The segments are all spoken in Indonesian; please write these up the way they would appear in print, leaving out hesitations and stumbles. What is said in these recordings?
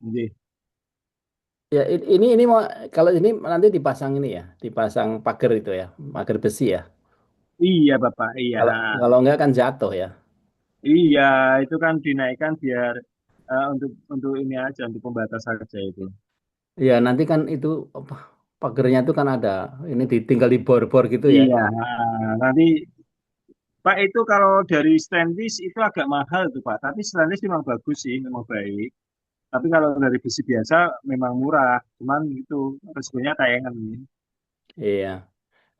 Nggih. Ya, ini mau kalau ini nanti dipasang ini ya, dipasang pagar itu ya, pagar besi ya. Iya, Bapak. Iya. Kalau kalau enggak kan jatuh ya. Iya, itu kan dinaikkan biar untuk ini aja, untuk pembatas saja itu. Ya, nanti kan itu apa, pagernya itu kan ada ini ditinggal di bor-bor gitu ya. Iya, nanti Pak itu kalau dari stainless itu agak mahal tuh Pak, tapi stainless memang bagus sih, memang baik. Tapi kalau dari besi biasa memang murah, cuman itu resikonya tayangan ini. Iya.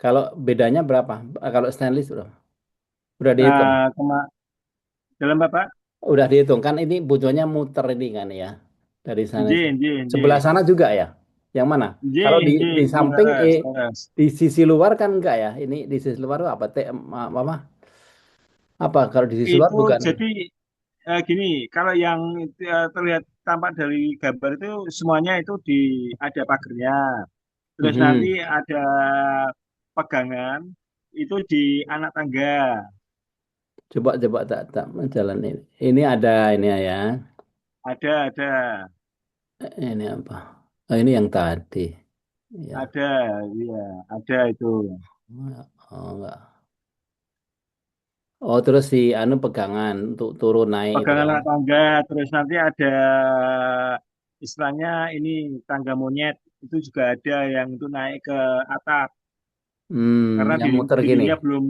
Kalau bedanya berapa? Kalau stainless bro, udah dihitung. Nah, dalam Bapak, Udah dihitung kan ini butuhnya muter ini kan ya. Dari sana. nggih, nggih, Sebelah nggih. sana juga ya. Yang mana? Nggih, Kalau nggih, di nggih, samping leres, leres. di sisi luar kan enggak ya. Ini di sisi luar itu apa? Apa? Apa? Kalau di sisi luar Itu bukan. jadi gini, kalau yang terlihat tampak dari gambar itu semuanya itu ada pagernya. Terus nanti Mhm. ada pegangan itu di anak tangga. Coba coba tak jalan ini. Ini ada ini ya. Ada, Ini apa? Oh, ini yang tadi. Ya. ada, iya, ada itu. Oh, enggak. Oh, terus si anu pegangan untuk turun naik itu Pegangan kan. anak tangga, terus nanti ada istilahnya ini tangga monyet itu juga ada yang itu naik ke atap karena Yang muter gini. dindingnya belum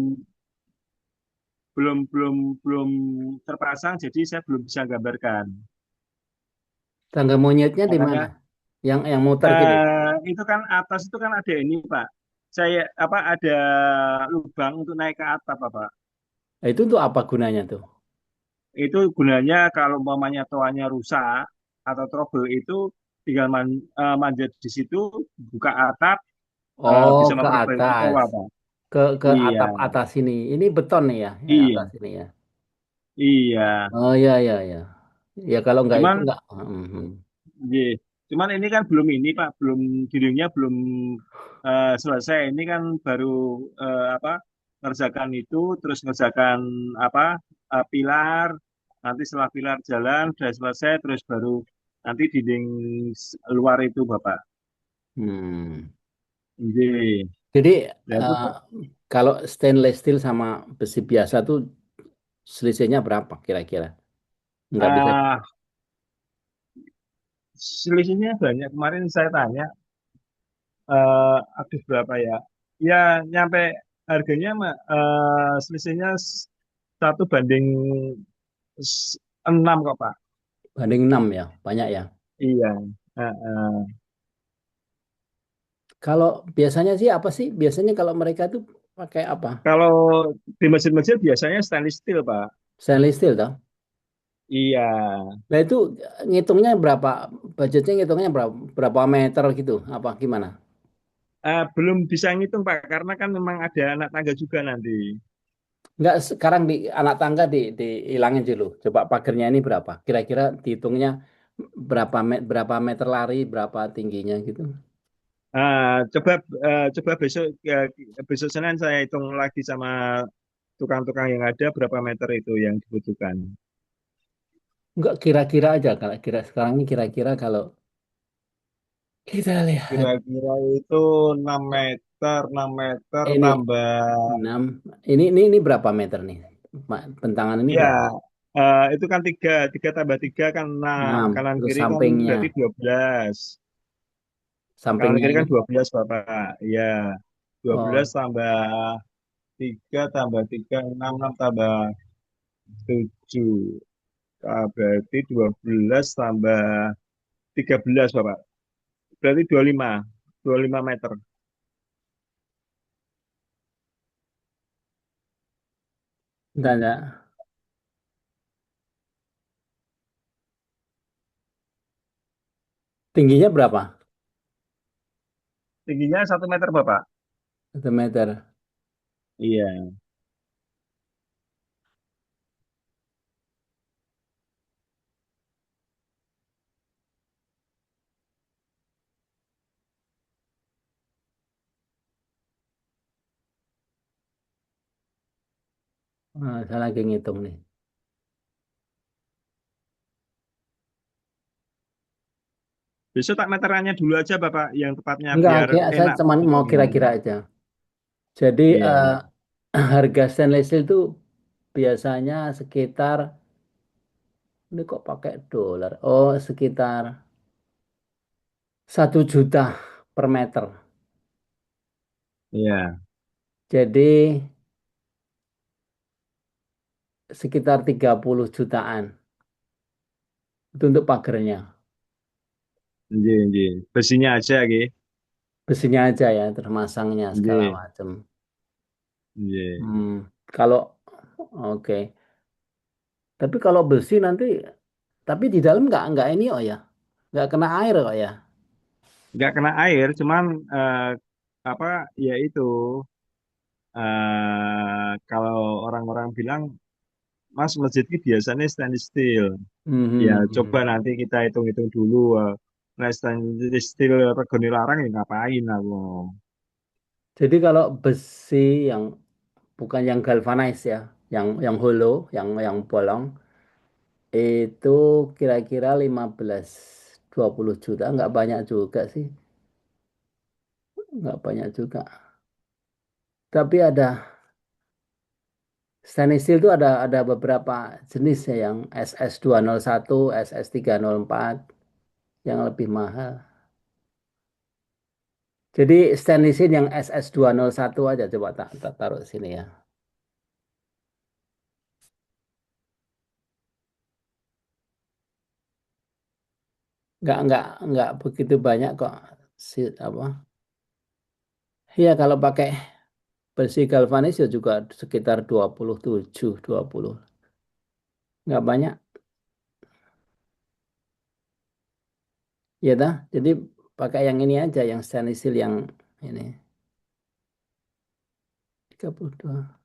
belum belum belum terpasang, jadi saya belum bisa gambarkan. Tangga monyetnya di mana? Makanya Yang muter gini. itu kan atas itu kan ada ini Pak. Saya apa ada lubang untuk naik ke atap Pak. Nah, itu untuk apa gunanya tuh? Itu gunanya kalau umpamanya toanya rusak atau trouble itu tinggal manjat di situ, buka atap, Oh, bisa ke memperbaiki atas. toa Pak. Ke Iya, atap atas ini. Ini beton nih ya, yang iya, atas ini ya. iya. Oh ya ya ya. Ya kalau nggak itu Cuman, nggak. Mhm. iya. Cuman ini kan belum ini Pak, belum dindingnya belum selesai. Ini kan baru apa ngerjakan itu, terus ngerjakan apa pilar. Nanti setelah pilar jalan sudah selesai, terus baru nanti dinding luar itu Bapak. Hmm. Iya. Jadi Ya itu eh, kalau stainless steel sama besi biasa tuh selisihnya berapa kira-kira? Nggak bisa. ah selisihnya banyak. Kemarin saya tanya, aktif berapa ya? Ya nyampe harganya selisihnya 1 banding 6 kok Pak. Banding 6 ya, banyak ya. Iya. Heeh. Kalau biasanya sih apa sih? Biasanya kalau mereka tuh pakai apa? Kalau di masjid-masjid biasanya stainless steel Pak. Stainless steel toh? Iya. Nah itu ngitungnya berapa? Budgetnya ngitungnya berapa, berapa meter gitu? Apa gimana? Belum bisa ngitung Pak, karena kan memang ada anak tangga juga nanti. Enggak, sekarang di anak tangga dihilangin dulu. Coba pagernya ini berapa? Kira-kira dihitungnya berapa meter lari, berapa tingginya gitu. Coba coba besok besok Senin saya hitung lagi sama tukang-tukang yang ada berapa meter itu yang dibutuhkan. Enggak kira-kira aja kalau kira sekarang ini kira-kira kalau kita lihat Kira-kira itu 6 meter, 6 meter ini tambah 6 ini berapa meter nih? Bentangan ini ya berapa? itu kan tiga, tiga tambah tiga kan 6, 6. kanan Terus kiri kan sampingnya, berarti 12. Kanan sampingnya kiri ini. kan 12 Bapak. Ya, dua Oh, belas tambah 3 tambah 3 6 6 tambah 7. Berarti 12 tambah 13 Bapak. Berarti 25 meter. enggak, enggak. Tingginya berapa? Tingginya 1 meter Bapak. 1 meter. Iya. Saya lagi ngitung nih. Besok tak meterannya dulu aja Bapak, yang tepatnya Enggak, biar saya enak cuma mau ngomongnya. kira-kira aja. Jadi Iya, iya. harga stainless steel itu biasanya sekitar, ini kok pakai dolar? Oh, sekitar 1 juta per meter. Iya, Jadi sekitar 30 jutaan. Itu untuk pagernya. nggih, nggih. Besinya aja nggih. Besinya aja ya, termasangnya segala Nggih, macam. nggih. Hmm, kalau oke. Tapi kalau besi nanti, tapi di dalam nggak ini oh ya, nggak kena air kok ya. Nggak kena air, cuman apa ya itu kalau orang-orang bilang, Mas masjid ini biasanya stainless steel. Ya coba Hmm. nanti kita hitung-hitung dulu. Nah, stainless steel regoni larang ya ngapain aku. Jadi kalau besi yang bukan yang galvanized ya, yang hollow, yang bolong, itu kira-kira 15-20 juta, nggak banyak juga sih, nggak banyak juga. Tapi ada stainless steel itu ada beberapa jenis ya, yang SS201, SS304 yang lebih mahal. Jadi stainless steel yang SS201 aja coba tak taruh sini ya. Nggak begitu banyak kok. Apa? Iya kalau pakai besi galvanis ya juga sekitar 27, 20. Nggak banyak. Ya dah. Jadi pakai yang ini aja, yang stainless steel yang ini. 32.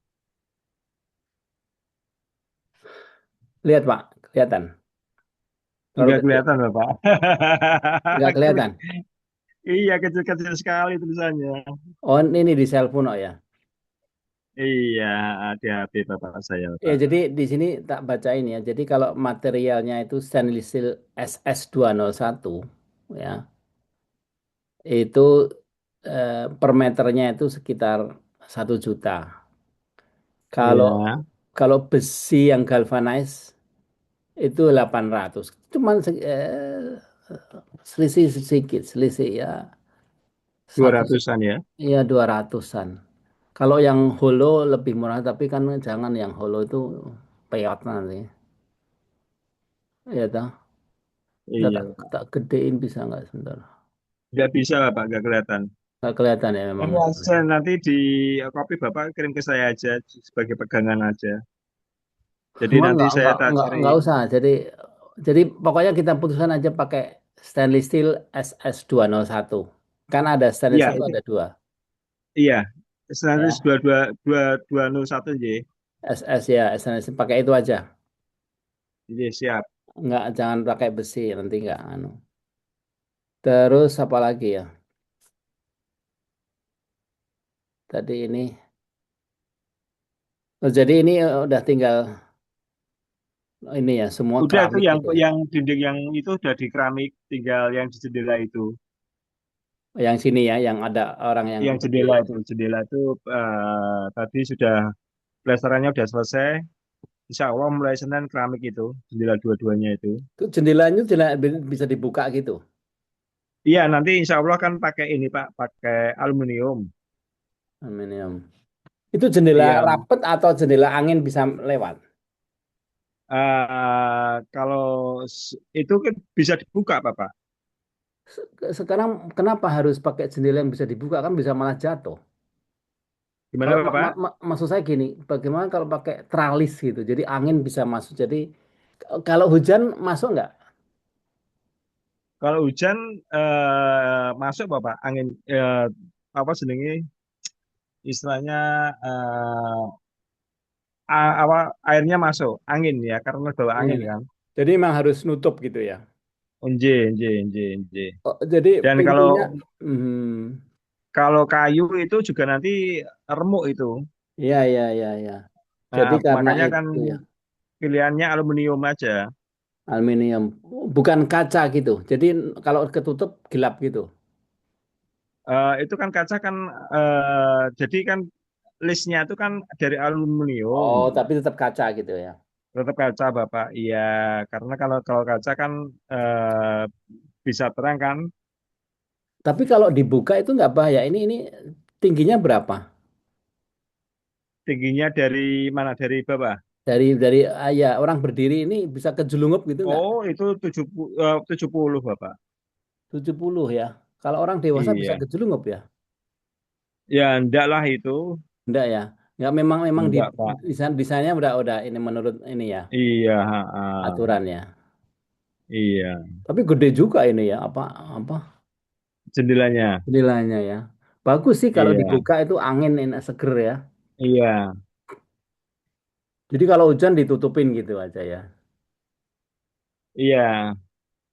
Lihat Pak, kelihatan. Terlalu Nggak kecil. kelihatan Bapak. Nggak kelihatan. Iya, kecil-kecil sekali tulisannya. Oh ini di cellphone oh ya. Iya, di HP Bapak saya Ya Bapak. jadi di sini tak bacain ya. Jadi kalau materialnya itu stainless steel SS201 ya, itu per meternya itu sekitar 1 juta. Kalau Iya, kalau besi yang galvanized itu 800. Cuman selisih sedikit, selisih ya dua satu ratusan ya. ya 200-an. Kalau yang hollow lebih murah, tapi kan jangan yang hollow itu peyot nanti. Ya toh. Kita Iya, tak gedein bisa nggak sebentar? nggak bisa Bapak, nggak kelihatan. Nggak kelihatan ya memang. Ini hasil nanti di copy Bapak kirim ke saya aja sebagai pegangan aja. Jadi Cuma nanti nggak saya nggak tak nggak cari. nggak usah. Jadi pokoknya kita putuskan aja pakai stainless steel SS201. Kan ada stainless Iya, itu itu ada dua. iya. Status Ya, 22 2201 J. SS ya, stainless steel. Pakai itu aja. Iya, siap. Nggak, jangan pakai besi nanti nggak anu. Terus apa lagi ya? Tadi ini. Oh, jadi ini udah tinggal ini ya, semua Udah itu keramik gitu ya. yang dinding yang itu udah di keramik, tinggal yang di jendela itu. Yang sini ya, yang ada orang yang Yang jendela itu tadi sudah plesterannya udah selesai. Insya Allah mulai Senin keramik itu, jendela dua-duanya itu. itu jendelanya bisa dibuka gitu. Iya, nanti insya Allah kan pakai ini Pak, pakai aluminium. Aluminium. Itu jendela Iya, rapet atau jendela angin bisa lewat? kalau itu kan bisa dibuka Pak. Sekarang kenapa harus pakai jendela yang bisa dibuka kan bisa malah jatuh. Gimana Kalau Bapak? maksud saya gini, bagaimana kalau pakai tralis gitu, jadi angin bisa masuk. Jadi kalau hujan masuk nggak? Kalau hujan masuk Bapak, angin apa senengnya istilahnya apa airnya masuk, angin ya karena bawa Iya. angin kan. Jadi memang harus nutup gitu ya. Nje, nje, nje, nje. Oh, jadi Dan kalau pintunya, hmm, kalau kayu itu juga nanti remuk itu. iya iya iya iya. Nah, Jadi karena makanya kan itu ya. pilihannya aluminium aja. Aluminium. Bukan kaca gitu. Jadi kalau ketutup gelap gitu. Itu kan kaca kan jadi kan listnya itu kan dari aluminium, Oh, tapi tetap kaca gitu ya. tetap kaca Bapak. Iya, karena kalau kalau kaca kan bisa terang kan, Tapi kalau dibuka itu nggak bahaya. Ini tingginya berapa? tingginya dari mana dari bawah. Dari ya orang berdiri ini bisa kejulungup gitu nggak? Oh, itu 70 Bapak. 70 ya. Kalau orang dewasa bisa Iya, kejulungup ya? ya enggak lah itu, Enggak ya. Enggak memang di enggak Pak. desainnya udah ini menurut ini ya Iya, aturannya. iya, Tapi gede juga ini ya apa apa jendelanya. nilainya ya. Bagus sih kalau Iya, dibuka itu angin enak seger ya. iya, Jadi kalau hujan ditutupin gitu aja ya. iya.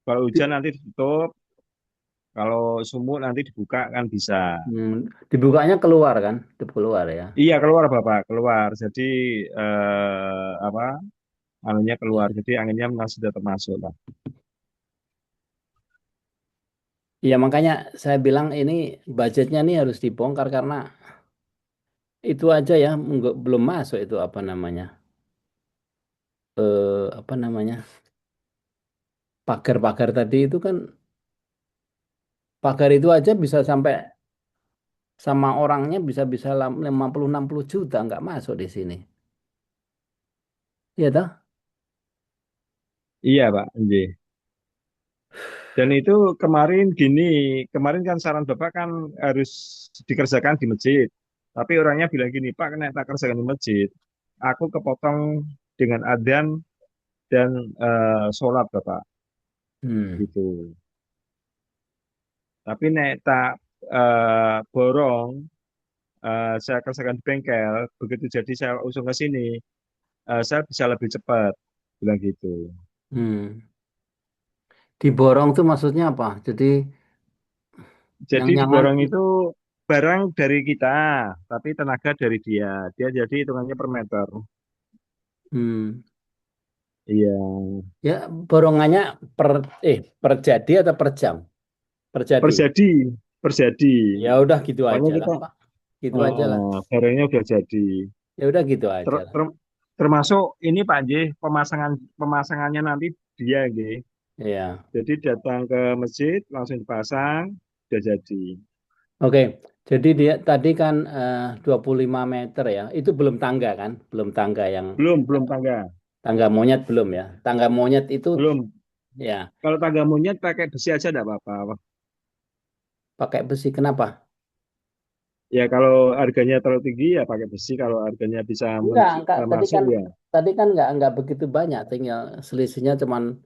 Kalau hujan Di- nanti ditutup, kalau sumuk nanti dibuka kan bisa. Dibukanya keluar kan? Keluar ya. Iya keluar Bapak, keluar. Jadi apa? Anunya keluar. Jadi anginnya masih tetap masuk lah. Iya makanya saya bilang ini budgetnya nih harus dibongkar karena itu aja ya belum masuk itu apa namanya apa namanya pagar-pagar tadi itu kan pagar itu aja bisa sampai sama orangnya bisa-bisa 50-60 juta nggak masuk di sini. Iya toh? Iya Pak, nggih. Dan itu kemarin gini, kemarin kan saran Bapak kan harus dikerjakan di masjid. Tapi orangnya bilang gini, Pak, kena tak kerjakan di masjid. Aku kepotong dengan adzan dan sholat Bapak, Hmm. gitu. Tapi nek tak borong, saya kerjakan di bengkel. Begitu jadi saya usung ke sini, saya bisa lebih cepat, bilang gitu. Hmm. Diborong tuh maksudnya apa? Jadi yang Jadi nyaman diborong itu barang dari kita, tapi tenaga dari dia. Dia jadi hitungannya per meter. hmm. Iya, Ya borongannya per per jadi atau per jam? Per jadi. perjadi, perjadi. Ya udah gitu Pokoknya aja lah, kita Pak. Gitu aja lah. barangnya udah jadi. Ya udah gitu aja Ter- lah. ter- termasuk ini Pak J, pemasangannya nanti dia, J. Iya. Jadi datang ke masjid langsung dipasang, udah jadi. Oke. Jadi dia tadi kan 25 meter ya. Itu belum tangga kan? Belum tangga yang Belum tangga, tangga monyet belum ya. Tangga monyet itu belum. ya Kalau tangga monyet pakai besi aja enggak apa-apa. pakai besi. Kenapa? Ya kalau harganya terlalu tinggi ya pakai besi. Kalau harganya bisa Enggak. masuk ya Tadi kan enggak begitu banyak. Tinggal selisihnya cuman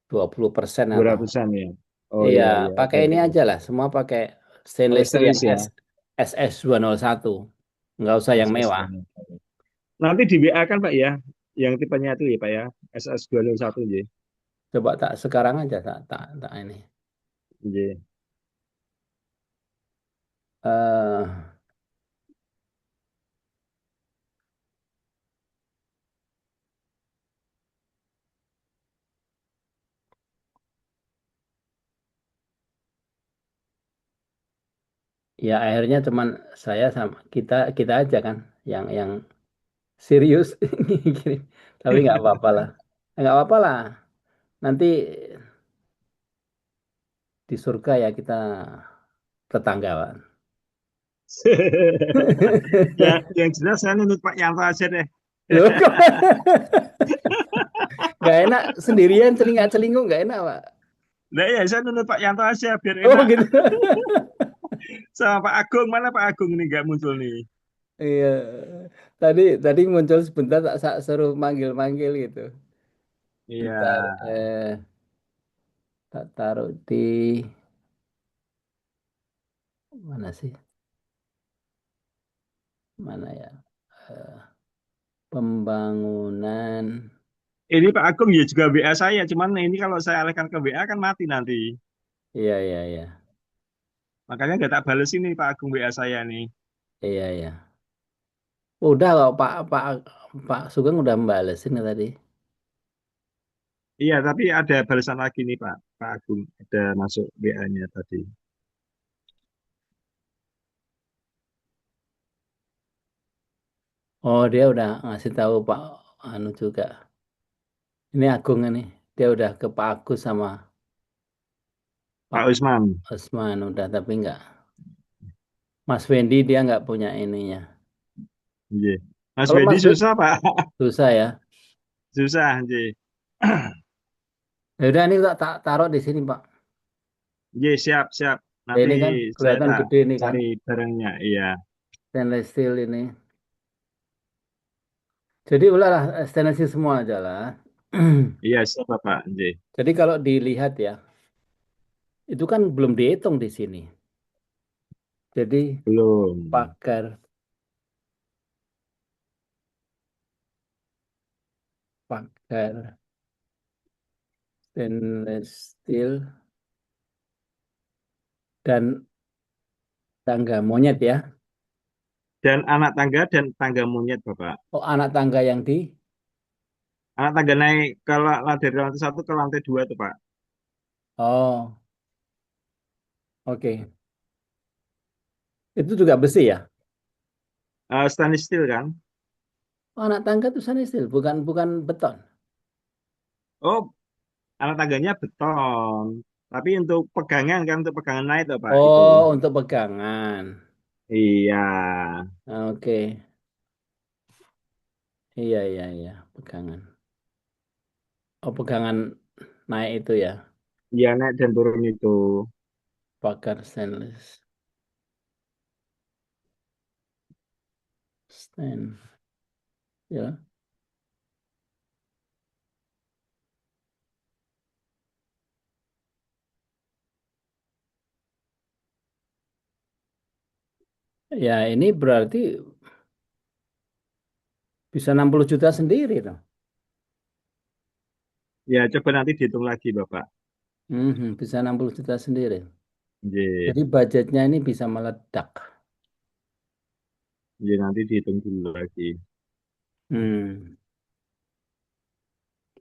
20% dua apa. ratusan ya. Oh Iya, iya iya oke pakai ini oke. aja lah. Semua pakai Pakai stainless steel yang stainless ya. SS201. Nggak usah yang SS mewah. banget. Nanti di WA kan Pak ya, yang tipenya itu ya Pak ya, SS201 ya. Coba tak sekarang aja tak ini. Iya. eh Ya akhirnya cuman saya sama kita kita aja kan yang serius gini. Tapi nggak apa-apa lah. Nggak apa-apa lah. Nanti di surga ya kita tetanggaan. Ya, yang jelas saya nunut Pak Yanto aja deh. Loh, kok nggak enak sendirian celingak-celinguk nggak enak, Pak. Nah ya saya nunut Pak Yanto aja biar Oh enak. gitu. Sama Pak Agung, mana Pak Agung ini nggak muncul nih. Iya. Tadi tadi muncul sebentar tak suruh manggil-manggil gitu. Iya. Ntar tak taruh di mana sih? Mana ya? Eh, Pembangunan. Ini Pak Agung ya juga WA saya, cuman ini kalau saya alihkan ke WA kan mati nanti. Iya, iya, iya. Makanya nggak tak bales ini Pak Agung WA saya nih. Iya, iya. Udah kok Pak Pak Pak Sugeng udah membalesin tadi. Iya, tapi ada balasan lagi nih Pak. Pak Agung ada masuk WA-nya tadi. Oh, dia udah ngasih tahu Pak Anu juga. Ini Agung ini, dia udah ke Pak Agus sama Pak Pak Usman. Usman udah, tapi nggak. Mas Wendy dia nggak punya ininya. Iya. Mas Kalau Wedi Mas Wendy susah Pak. susah ya. Susah, iya. Ya udah ini tak taruh di sini Pak. Iya, siap, siap. Ya, Nanti ini kan saya kelihatan tak gede ini kan, cari barangnya. Iya. stainless steel ini. Jadi udahlah stainless steel semua aja lah. Iya, siap Pak. Iya. Jadi kalau dilihat ya, itu kan belum dihitung di sini. Jadi Belum. pagar pagar stainless steel dan tangga monyet ya. Dan anak tangga dan tangga monyet Bapak. Oh, anak tangga yang di. Anak tangga naik dari lantai satu ke lantai dua tuh Pak. Oh, oke. Itu juga besi ya? Stainless steel kan? Oh, anak tangga itu stainless steel, bukan bukan beton. Oh, anak tangganya beton. Tapi untuk pegangan kan, untuk pegangan naik tuh Pak itu. Oh, untuk pegangan. Iya. Oke. Iya, iya, iya, pegangan. Oh, pegangan naik itu ya, Iya, naik dan turun itu. pagar stainless. Stain. Ya. Ya, ini berarti bisa 60 juta sendiri dong. Ya, coba nanti dihitung lagi Bapak. Bisa 60 juta sendiri. Iya, Jadi budgetnya ini bisa meledak. iya nanti dihitung dulu lagi. Hmm,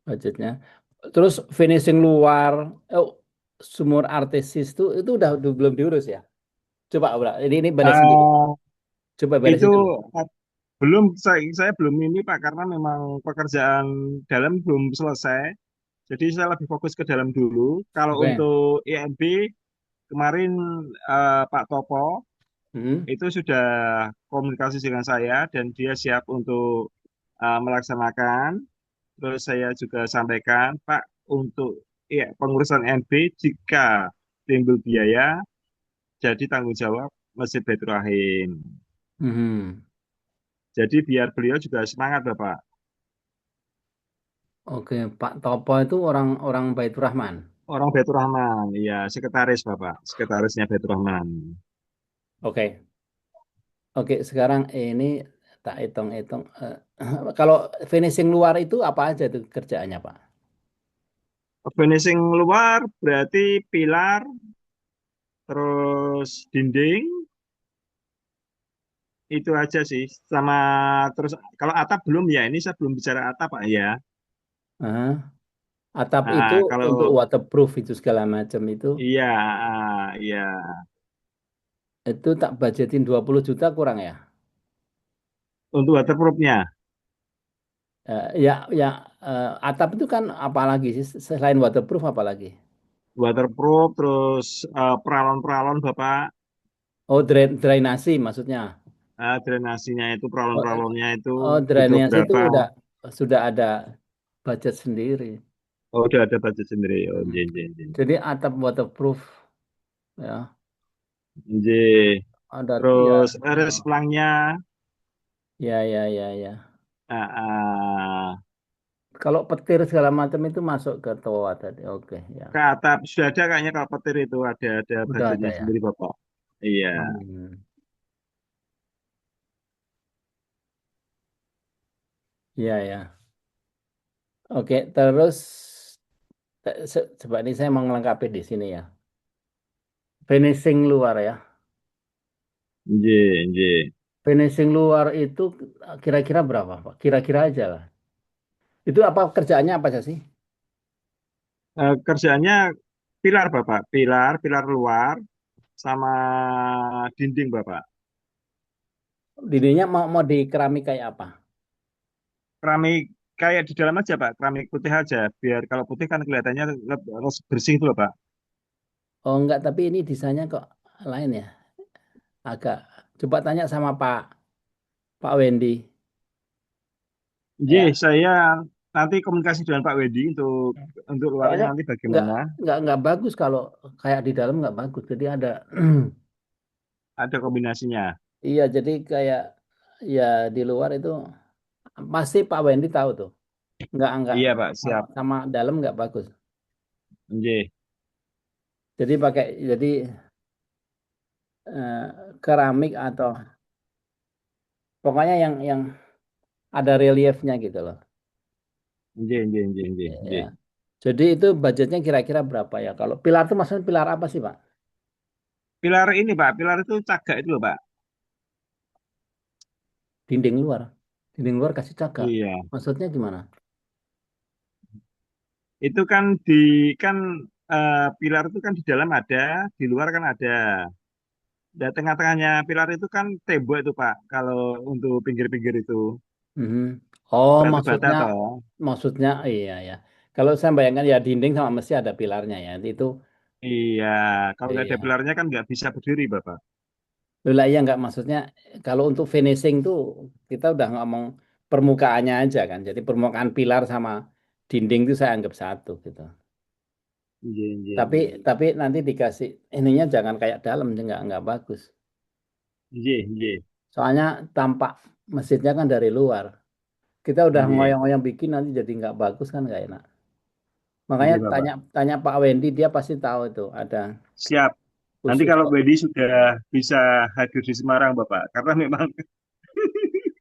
budgetnya. Terus finishing luar, oh, sumur artesis itu udah belum diurus ya? Coba, Bra, ini beresin dulu. Eh, Coba itu beresin dulu. belum saya belum ini Pak karena memang pekerjaan dalam belum selesai. Jadi saya lebih fokus ke dalam dulu. Kalau Oke. untuk IMB kemarin Pak Topo Hmm. itu sudah komunikasi dengan saya dan dia siap untuk melaksanakan. Terus saya juga sampaikan, Pak, untuk ya, pengurusan NB jika timbul biaya, jadi tanggung jawab Masjid Baitur Rahim. Hmm. Jadi biar beliau juga semangat, Bapak. Oke, Pak Topo itu orang Baitur Rahman. Orang Baitur Rahman, iya, sekretaris, Bapak. Sekretarisnya Baitur Rahman. Oke. Oke, sekarang ini tak hitung-hitung. Kalau finishing luar itu apa aja tuh kerjaannya, Pak? Finishing luar berarti pilar, terus dinding, itu aja sih. Sama terus kalau atap belum ya, ini saya belum bicara atap, Pak, ya. Hah? Atap itu Nah, untuk kalau waterproof itu segala macam iya, iya. itu tak budgetin 20 juta kurang ya? Untuk waterproofnya, Ya, ya, atap itu kan apalagi sih selain waterproof apalagi? waterproof, terus peralon-peralon Bapak, Oh, drainasi maksudnya. drainasinya itu Oh, peralon-peralonnya itu butuh drainasi itu berapa? sudah ada budget sendiri. Oh, udah ada budget sendiri. Oh, Hmm. jen, jen, jen. Jadi atap waterproof ya. Jen. Ada ya. Terus res Oh, pelangnya, ya, ya, ya, ya. ah, ah, Kalau petir segala macam itu masuk ke toa tadi. Oke, ya. ke atap sudah ada kayaknya kalau petir itu ada Udah ada budgetnya ya. sendiri Bapak. Iya, Hmm. Ya, ya. Oke, terus coba ini saya mau melengkapi di sini ya. Finishing luar ya. jen, jen. Finishing luar itu kira-kira berapa, Pak? Kira-kira aja lah. Itu apa kerjaannya apa aja sih? Kerjaannya pilar Bapak, pilar luar sama dinding Bapak. Dindingnya mau mau di keramik kayak apa? Keramik kayak di dalam aja Pak, keramik putih aja. Biar kalau putih kan kelihatannya bersih itu loh Pak. Oh enggak, tapi ini desainnya kok lain ya. Agak. Coba tanya sama Pak Wendy. J, Ya. saya nanti komunikasi dengan Pak Wedi untuk luarnya Soalnya nanti nggak bagaimana. nggak bagus kalau kayak di dalam nggak bagus. Jadi ada Ada kombinasinya. iya jadi kayak ya di luar itu pasti Pak Wendy tahu tuh. Nggak Iya Pak, sama, siap. sama dalam nggak bagus. J, Jadi eh, keramik atau pokoknya yang ada reliefnya gitu loh. Ya. J. Jadi itu budgetnya kira-kira berapa ya? Kalau pilar itu maksudnya pilar apa sih Pak? Pilar ini Pak, pilar itu cagak itu loh Pak. Dinding luar. Dinding luar kasih cagak. Iya, Maksudnya gimana? itu kan kan pilar itu kan di dalam ada, di luar kan ada. Dan tengah-tengahnya pilar itu kan tembok itu Pak. Kalau untuk pinggir-pinggir itu Mhm. Oh, batu bata maksudnya toh. maksudnya iya ya. Kalau saya bayangkan ya dinding sama mesti ada pilarnya ya. Itu Iya, kalau nggak ada iya. pilarnya kan nggak bisa berdiri Bapak. Loh lah iya nggak maksudnya kalau untuk finishing tuh kita udah ngomong permukaannya aja kan. Jadi permukaan pilar sama dinding itu saya anggap satu gitu. Iya, iya, Tapi iya. tapi nanti dikasih ininya jangan kayak dalam nggak bagus. Iya, iya, Soalnya tampak masjidnya kan dari luar. Kita udah iya. ngoyong-ngoyong bikin nanti jadi nggak bagus kan nggak enak. Makanya Iya Bapak. tanya tanya Pak Wendy dia pasti tahu itu ada Siap. Nanti khusus kalau kok. Wedi sudah bisa hadir di Semarang Bapak, karena memang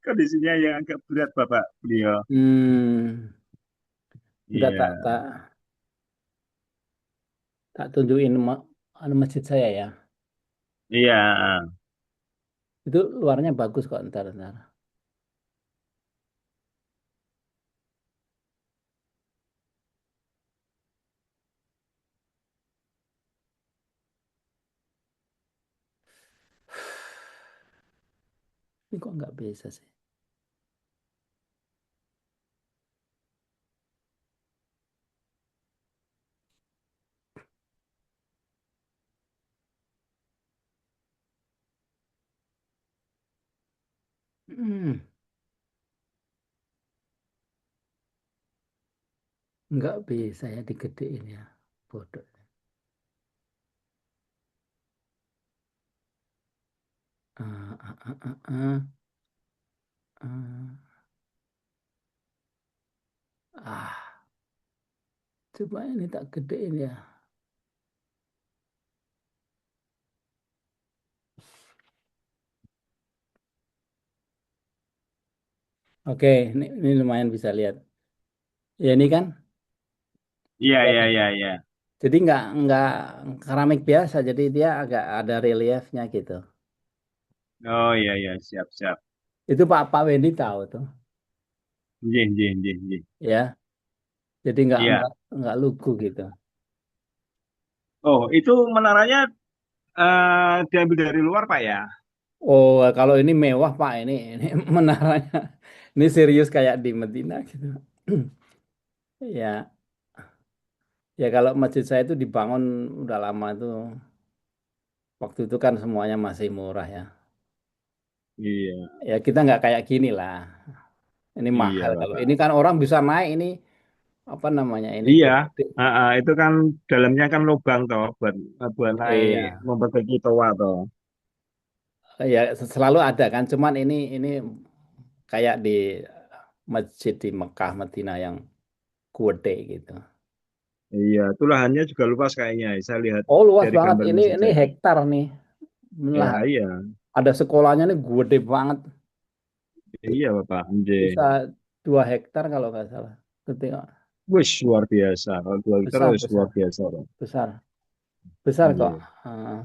kondisinya yang agak berat Bapak beliau. Udah Iya, tak tunjukin anu masjid saya ya. iya. Itu luarnya bagus kok ntar. Ini kok nggak bisa sih? Hmm, nggak bisa ya digedein ya. Bodoh. Ah, ah, ah, ah, ah, ah. Ah, coba ini tak gedein ya. Oke, ini lumayan bisa lihat. Ya ini kan. Iya, iya, Ya. iya, iya. Jadi nggak keramik biasa, jadi dia agak ada reliefnya gitu. Oh iya, iya, siap, siap. Itu Pak Wendy tahu tuh, Iya, iya, iya, iya. ya. Jadi Iya. nggak lugu gitu. Oh, itu menaranya diambil dari luar Pak ya? Oh, kalau ini mewah Pak, ini menaranya. Ini serius kayak di Medina gitu. Ya, ya kalau masjid saya itu dibangun udah lama tuh. Waktu itu kan semuanya masih murah ya. Iya, Ya kita nggak kayak gini lah. Ini iya mahal kalau ini Bapak. kan orang bisa naik ini apa namanya ini Iya, gede. itu kan dalamnya kan lubang toh buat naik Iya, memperbaiki toa toh. ya selalu ada kan. Cuman ini kayak di masjid di Mekah, Madinah yang gede gitu. Iya, itu lahannya juga luas kayaknya. Saya lihat Oh luas dari banget. gambar Ini masjid ini saya. hektar nih. Ya, Lah iya, ada sekolahnya nih gede banget. iya Bapak. Anjay. Bisa 2 hektar kalau nggak salah. Ketika Wih, luar biasa. Kalau 2 hektar besar wis luar besar biasa Pak. besar besar kok. Iya. Eh,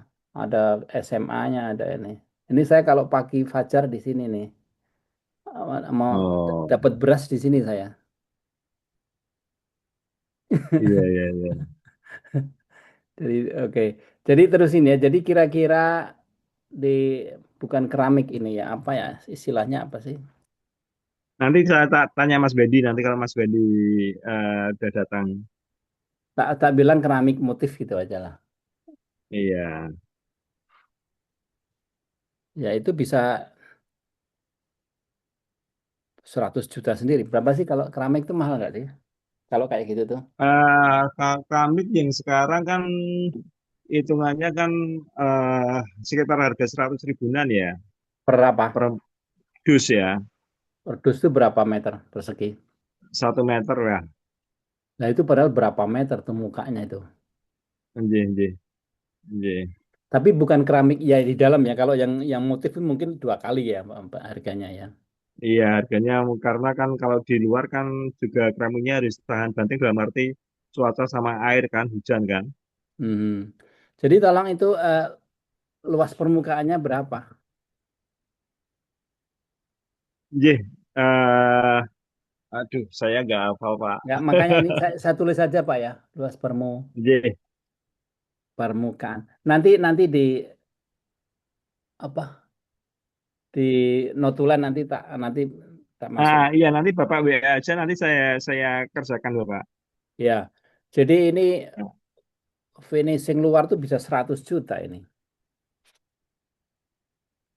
ada SMA-nya ada ini. Ini saya kalau pagi fajar di sini nih mau Oh, dapat beras di sini saya. Iya, iya, iya. Jadi oke. Jadi terus ini ya. Jadi kira-kira di bukan keramik ini ya apa ya istilahnya apa sih? Nanti saya tanya Mas Bedi nanti kalau Mas Bedi udah datang. Tak tak bilang keramik motif gitu aja lah. Iya. Ya itu bisa 100 juta sendiri. Berapa sih kalau keramik itu mahal nggak sih? Kalau kayak gitu tuh. Keramik yang sekarang kan hitungannya kan sekitar harga 100 ribuan ya Per apa? per dus ya, Per dus itu berapa meter persegi? 1 meter ya. Nah itu padahal berapa meter tuh mukanya itu. Nggih, nggih, nggih. Tapi bukan keramik ya di dalam ya. Kalau yang motif itu mungkin dua kali ya Mbak, harganya ya. Iya, harganya karena kan kalau di luar kan juga keramiknya harus tahan banting dalam arti cuaca sama air kan, hujan kan. Hmm. Jadi tolong itu luas permukaannya berapa? Nggih, aduh saya nggak hafal Pak. Ya, makanya ini saya tulis saja Pak ya, luas Nggih. permukaan. Nanti nanti di apa di notulen nanti tak masuk. Iya nanti Bapak WA aja nanti saya kerjakan Bapak. Ya, jadi ini Ya, finishing luar tuh bisa 100 juta ini.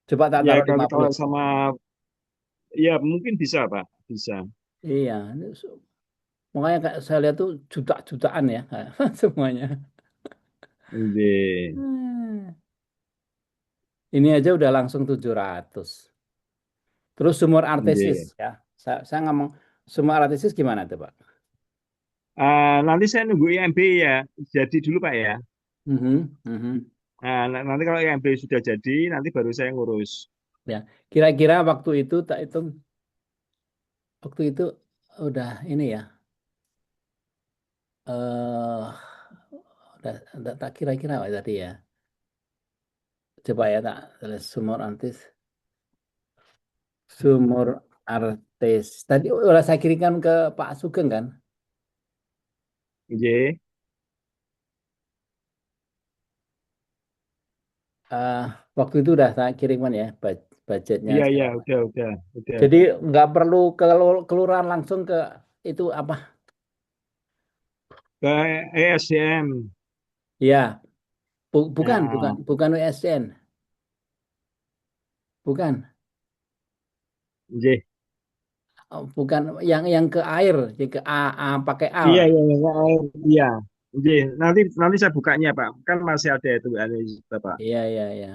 Coba tak ya taruh kalau 50. kalau sama ya mungkin bisa Pak, bisa. Iya, makanya kayak saya lihat tuh juta-jutaan ya semuanya. Nggih, Hmm. Ini aja udah langsung 700. Terus sumur artesis nggih. ya. Saya ngomong sumur artesis gimana tuh, Pak? Nanti saya nunggu IMB ya, jadi dulu Pak ya. Mhm, mhm. Nanti kalau IMB sudah jadi, nanti baru saya ngurus. Ya, kira-kira waktu itu udah ini ya. Udah tak kira-kira Pak, tadi ya. Coba ya tak tulis sumur artis. Tadi udah saya kirimkan ke Pak Sugeng kan? Nggih. Eh, Waktu itu udah saya kirimkan ya budgetnya Iya, iya, segala macam. udah, udah. Jadi nggak perlu ke kelurahan langsung ke itu apa? Ke ESDM. Ya, bukan bukan Nah, bukan WSN, bukan. nggih. Bukan yang ke air, yang ke A pakai A. Iya, iya, iya, iya. Nggih. Nanti saya bukanya Pak. Kan masih ada itu Pak. Iya iya iya.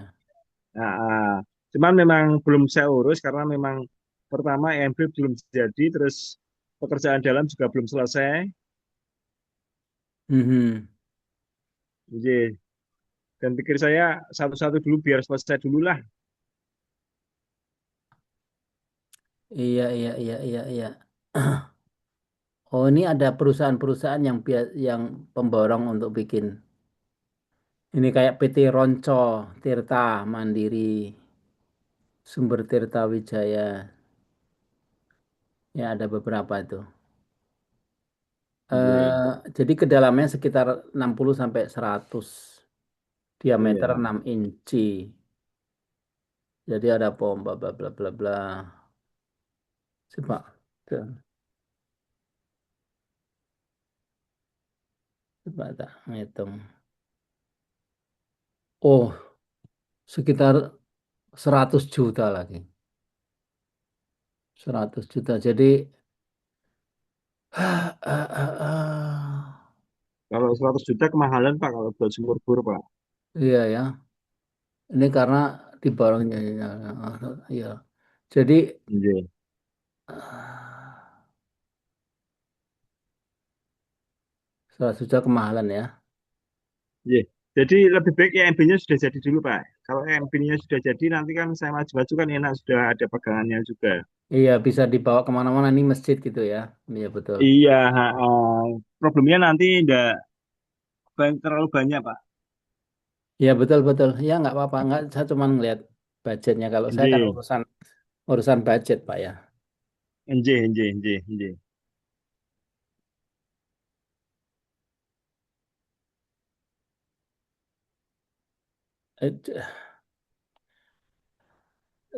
Nah, cuman memang belum saya urus karena memang pertama EMB belum jadi, terus pekerjaan dalam juga belum selesai. Mhm. Nggih. Dan pikir saya satu-satu dulu biar selesai dulu lah. Iya iya iya iya iya. Oh ini ada perusahaan-perusahaan yang pemborong untuk bikin ini kayak PT Ronco, Tirta Mandiri, Sumber Tirta Wijaya. Ya ada beberapa itu. Nggih. Jadi kedalamannya sekitar 60 sampai 100, diameter Iya. 6 inci. Jadi ada pompa bla bla bla bla. Coba tuh, coba tak ngitung. Oh, sekitar 100 juta lagi. 100 juta. Jadi Kalau 100 juta kemahalan Pak kalau buat sumur bor Pak. iya ya. Ini karena di barangnya ya. Iya. Jadi Nggih. ah, 100 juta kemahalan ya. Nggih. Jadi lebih baik EMB-nya sudah jadi dulu Pak. Kalau EMB-nya sudah jadi nanti kan saya maju-maju kan enak sudah ada pegangannya juga. Iya, bisa dibawa kemana-mana nih masjid gitu ya. Iya betul. Iya, problemnya nanti enggak terlalu banyak Pak. Iya betul betul. Ya nggak apa-apa. Nggak, saya cuma ngeliat budgetnya. Kalau saya kan Nggih. urusan urusan budget Pak ya. Nggih, nggih, nggih, nggih. Eh,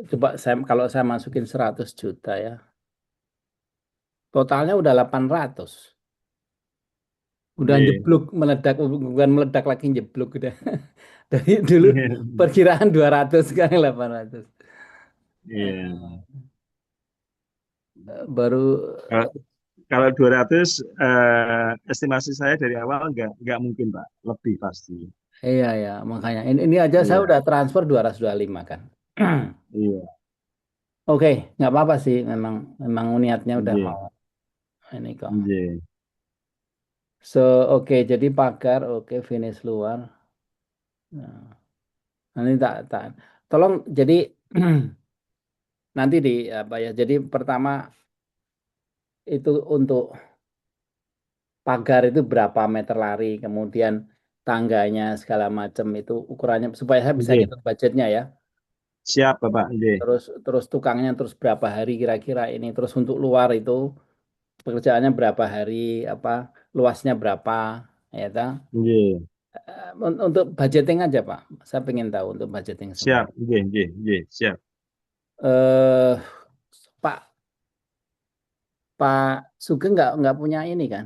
Coba saya kalau saya masukin 100 juta ya, totalnya udah 800. Udah Iya. jeblok meledak, bukan meledak lagi jeblok udah. Dari dulu perkiraan 200 sekarang 800. Iya. Baru Kalau kalau 200 estimasi saya dari awal nggak mungkin Pak, lebih pasti. iya ya, makanya ini aja saya Iya, udah transfer 225 kan. iya, Oke, nggak apa-apa sih, memang memang niatnya udah iya, mau ini kok. iya, So, oke, jadi pagar, oke, finish luar. Nah, nanti tak, tolong jadi nanti di apa ya? Jadi pertama itu untuk pagar itu berapa meter lari, kemudian tangganya segala macam itu ukurannya supaya saya bisa iya. hitung budgetnya ya. Siap Bapak, iya, Terus terus tukangnya terus berapa hari kira-kira ini, terus untuk luar itu pekerjaannya berapa hari, apa luasnya berapa, ya ta? iya. Untuk budgeting aja Pak, saya pengen tahu untuk budgeting semua. Siap, iya, iya, iya, siap. eh Pak Pak Sugeng nggak punya ini kan?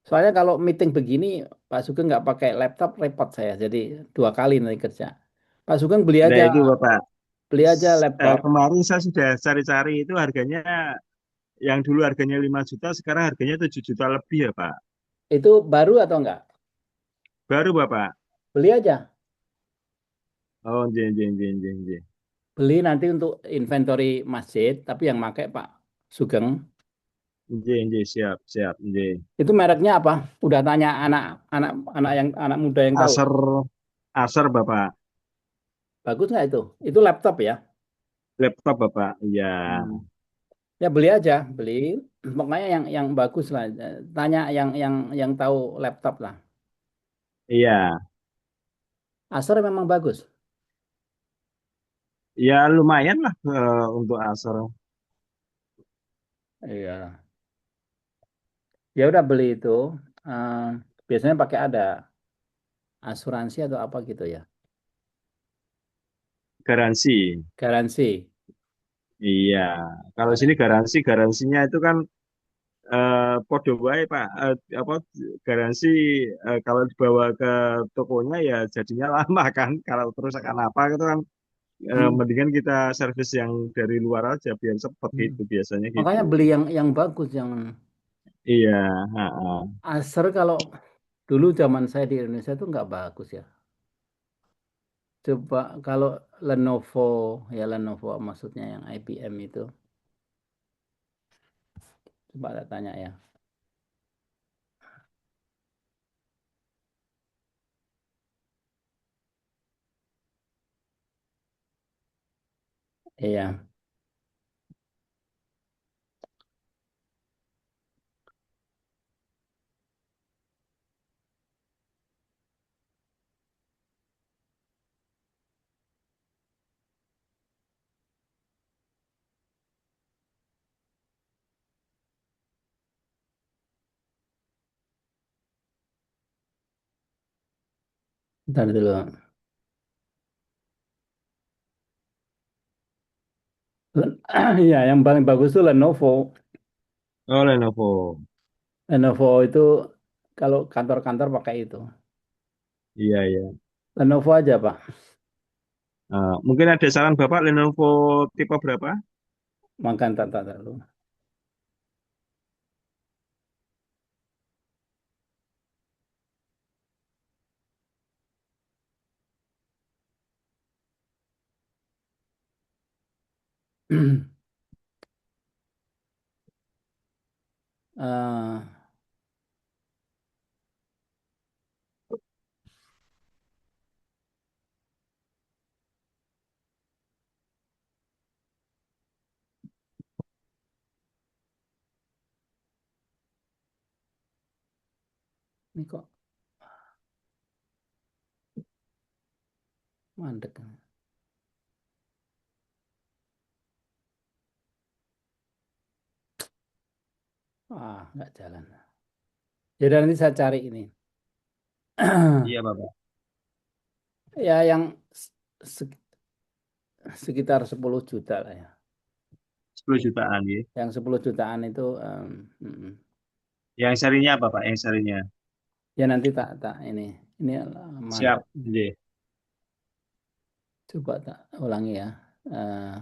Soalnya kalau meeting begini Pak Sugeng nggak pakai laptop repot saya, jadi 2 kali nanti kerja. Pak Sugeng Nah itu Bapak, beli aja laptop. kemarin saya sudah cari-cari itu harganya, yang dulu harganya 5 juta, sekarang harganya 7 juta lebih ya Pak. Itu baru atau enggak? Baru Bapak. Beli aja. Oh, iya, iya, iya, iya, iya. Beli nanti untuk inventory masjid, tapi yang pakai Pak Sugeng. Iya, iya, siap, siap, iya. Itu mereknya apa? Udah tanya anak anak anak muda yang tahu. Acer, Acer Bapak. Bagus nggak itu? Itu laptop ya? Laptop Bapak, iya. Hmm. Ya beli aja, beli. Pokoknya yang bagus lah. Tanya yang tahu laptop lah. Iya, Acer memang bagus. ya lumayan lah untuk Acer. Iya. Ya udah beli itu. Eh, biasanya pakai ada asuransi atau apa gitu ya. Garansi. Garansi. Iya, kalau sini Garansi. garansinya itu kan podo wae Pak. Apa garansi kalau dibawa ke tokonya ya jadinya lama kan. Kalau terus akan apa itu kan Hmm. mendingan kita servis yang dari luar aja biar cepet Hmm. gitu biasanya gitu. Makanya beli yang bagus, yang Iya, ha-ha. Acer kalau dulu zaman saya di Indonesia itu nggak bagus ya. Coba kalau Lenovo, ya Lenovo maksudnya yang IBM itu. Coba saya tanya ya. Iya, bentar dulu. Iya, yang paling bagus itu Lenovo. Oh, Lenovo. Lenovo itu kalau kantor-kantor pakai itu. Iya, iya. Lenovo aja, Pak. Mungkin ada saran Bapak Lenovo tipe berapa? Makan tata dulu. Eh, ini kok mandek. Nggak jalan. Jadi nanti saya cari ini. Iya Bapak. Ya yang se- sekitar 10 juta lah ya. 10 jutaan ya. Yang 10 jutaan itu Yang serinya apa Pak? Yang serinya. ya nanti tak tak ini Siap. mantap. Nggih. Coba tak ulangi ya. Eh,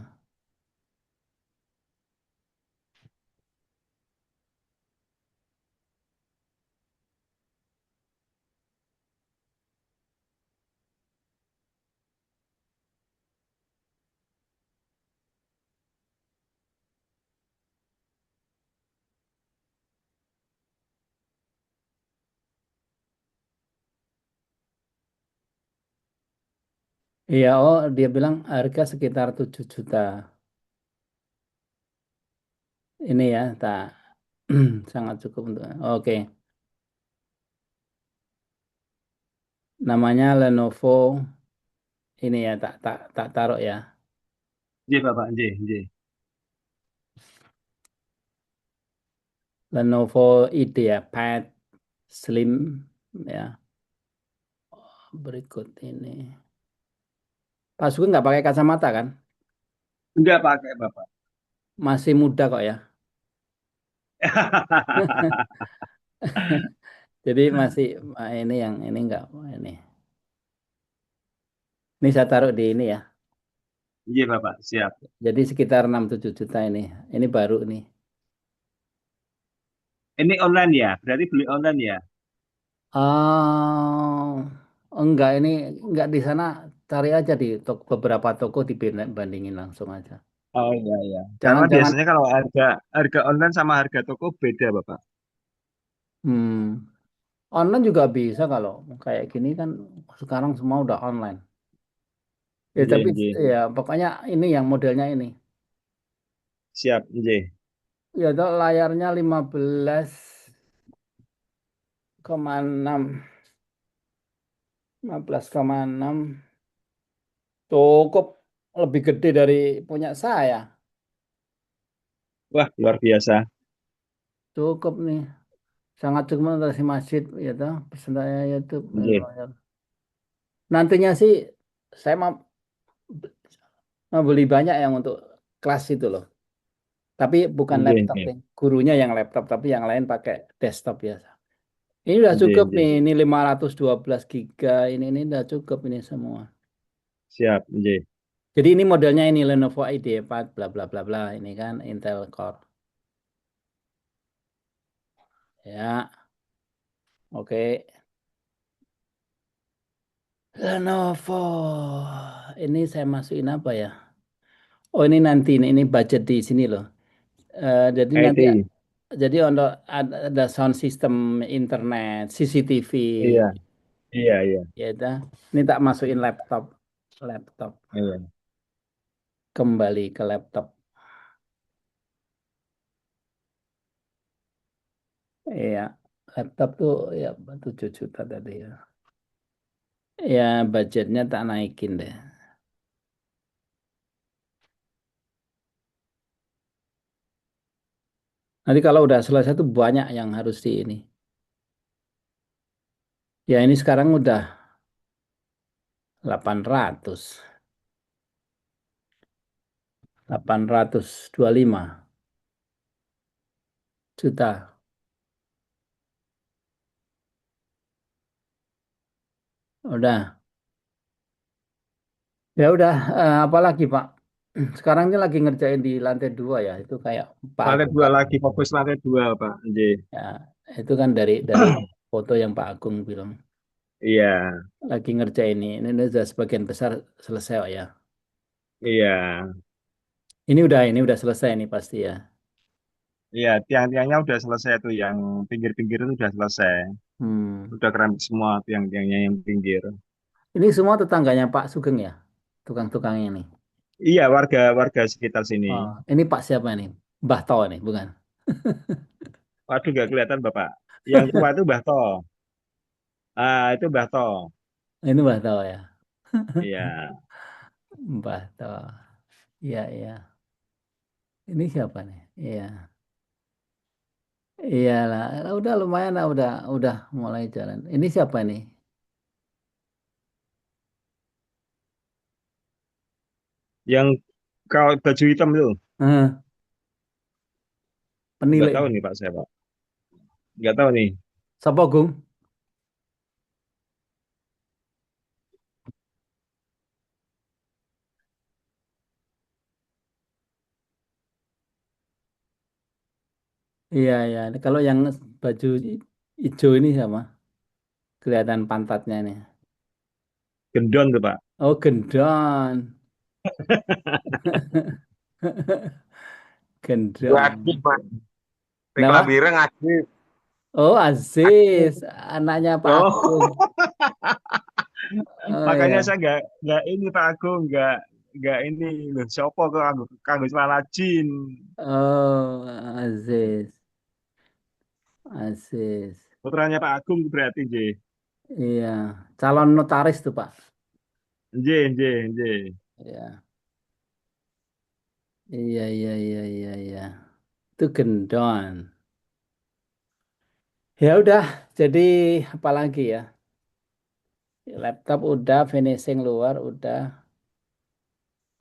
iya, oh dia bilang harga sekitar 7 juta. Ini ya, tak sangat cukup untuk. Oke, namanya Lenovo ini ya, tak tak tak taruh ya. Nggih Bapak, nggih, nggih. Lenovo IdeaPad Slim ya. Berikut ini. Pak Sugeng nggak pakai kacamata kan? Enggak pakai Bapak. Masih muda kok ya. Jadi masih ini yang ini enggak ini. Ini saya taruh di ini ya. Nggih Bapak, siap. Jadi sekitar 6-7 juta ini. Ini baru nih. Ini online ya? Berarti beli online ya? Oh, enggak ini enggak di sana cari aja di beberapa toko dibandingin langsung aja. Oh iya iya. Karena Jangan-jangan biasanya kalau harga harga online sama harga toko beda, Bapak. online juga bisa kalau kayak gini kan sekarang semua udah online. Ya Nggih, tapi nggih. ya pokoknya ini yang modelnya ini. Siap, nggih. Ya itu layarnya 15,6 15,6 cukup lebih gede dari punya saya. Wah, luar biasa. Cukup nih. Sangat cukup dari masjid ya toh. Pesan saya YouTube. Nggih, Nantinya sih saya mau beli banyak yang untuk kelas itu loh. Tapi bukan nggih, laptop nggih. nih. Gurunya yang laptop, tapi yang lain pakai desktop biasa. Ini udah Nggih, cukup nih. nggih. Ini 512 giga. Ini udah cukup ini semua. Siap, nggih. Jadi ini modelnya ini Lenovo IdeaPad bla bla bla bla. Ini kan Intel Core. Ya, oke. Lenovo. Ini saya masukin apa ya? Oh ini nanti ini budget di sini loh. Jadi nanti IT. jadi untuk ada sound system internet, CCTV, Iya, iya, iya. ya dah. Ini tak masukin laptop, laptop Iya. kembali ke laptop. Iya, laptop tuh ya 7 juta tadi ya. Ya budgetnya tak naikin deh. Nanti kalau udah selesai tuh banyak yang harus di ini. Ya ini sekarang udah 800, 825 juta. Udah. Ya udah, apalagi Pak? Sekarang ini lagi ngerjain di lantai 2 ya. Itu kayak Pak Lantai Agung dua kan. lagi, fokus lantai dua, Pak. Nggih. Ya, itu kan dari foto yang Pak Agung bilang. Iya, Lagi ngerjain ini. Ini udah sebagian besar selesai Pak, ya. iya, Ini udah selesai nih pasti ya. iya. Tiang-tiangnya udah selesai tuh, yang pinggir-pinggir itu udah selesai. Hmm. Udah keramik semua tiang-tiangnya yang pinggir. Ini semua tetangganya Pak Sugeng ya. Tukang-tukangnya nih. Iya, warga warga sekitar sini. Oh, ini Pak siapa nih? Mbah Toh nih, bukan? Waduh, nggak kelihatan Bapak. Yang tua itu Mbah To. Ah, itu Mbah To. Ini Mbah Toh ya. Iya. Mbah Toh. Iya, iya. Ini siapa nih? Iya. Iyalah, udah lumayan lah, udah mulai jalan. Ini siapa nih? Yang kalau baju hitam itu, Eh, nggak penilik. tahu nih Pak saya Pak. Nggak tahu nih. Sapa Gung? Iya, iya. Kalau yang baju hijau ini sama. Kelihatan pantatnya nih. Gendon tuh Pak. Oh, gendon. Lagi Gendon. Mas. Ning Kenapa? Lambireng ngaji. Oh, Aziz. Anaknya Pak Agung. Oh, Oh, makanya ya. saya nggak ini Pak Agung, nggak ini loh. Siapa kok kanggo celana jin. Oh, Aziz. Aziz. Putranya Pak Agung berarti J. Iya. Calon notaris tuh, Pak. J, J, J. Iya. Iya, iya, iya, iya, iya. Itu gendon. Ya udah, jadi apa lagi ya? Laptop udah, finishing luar udah.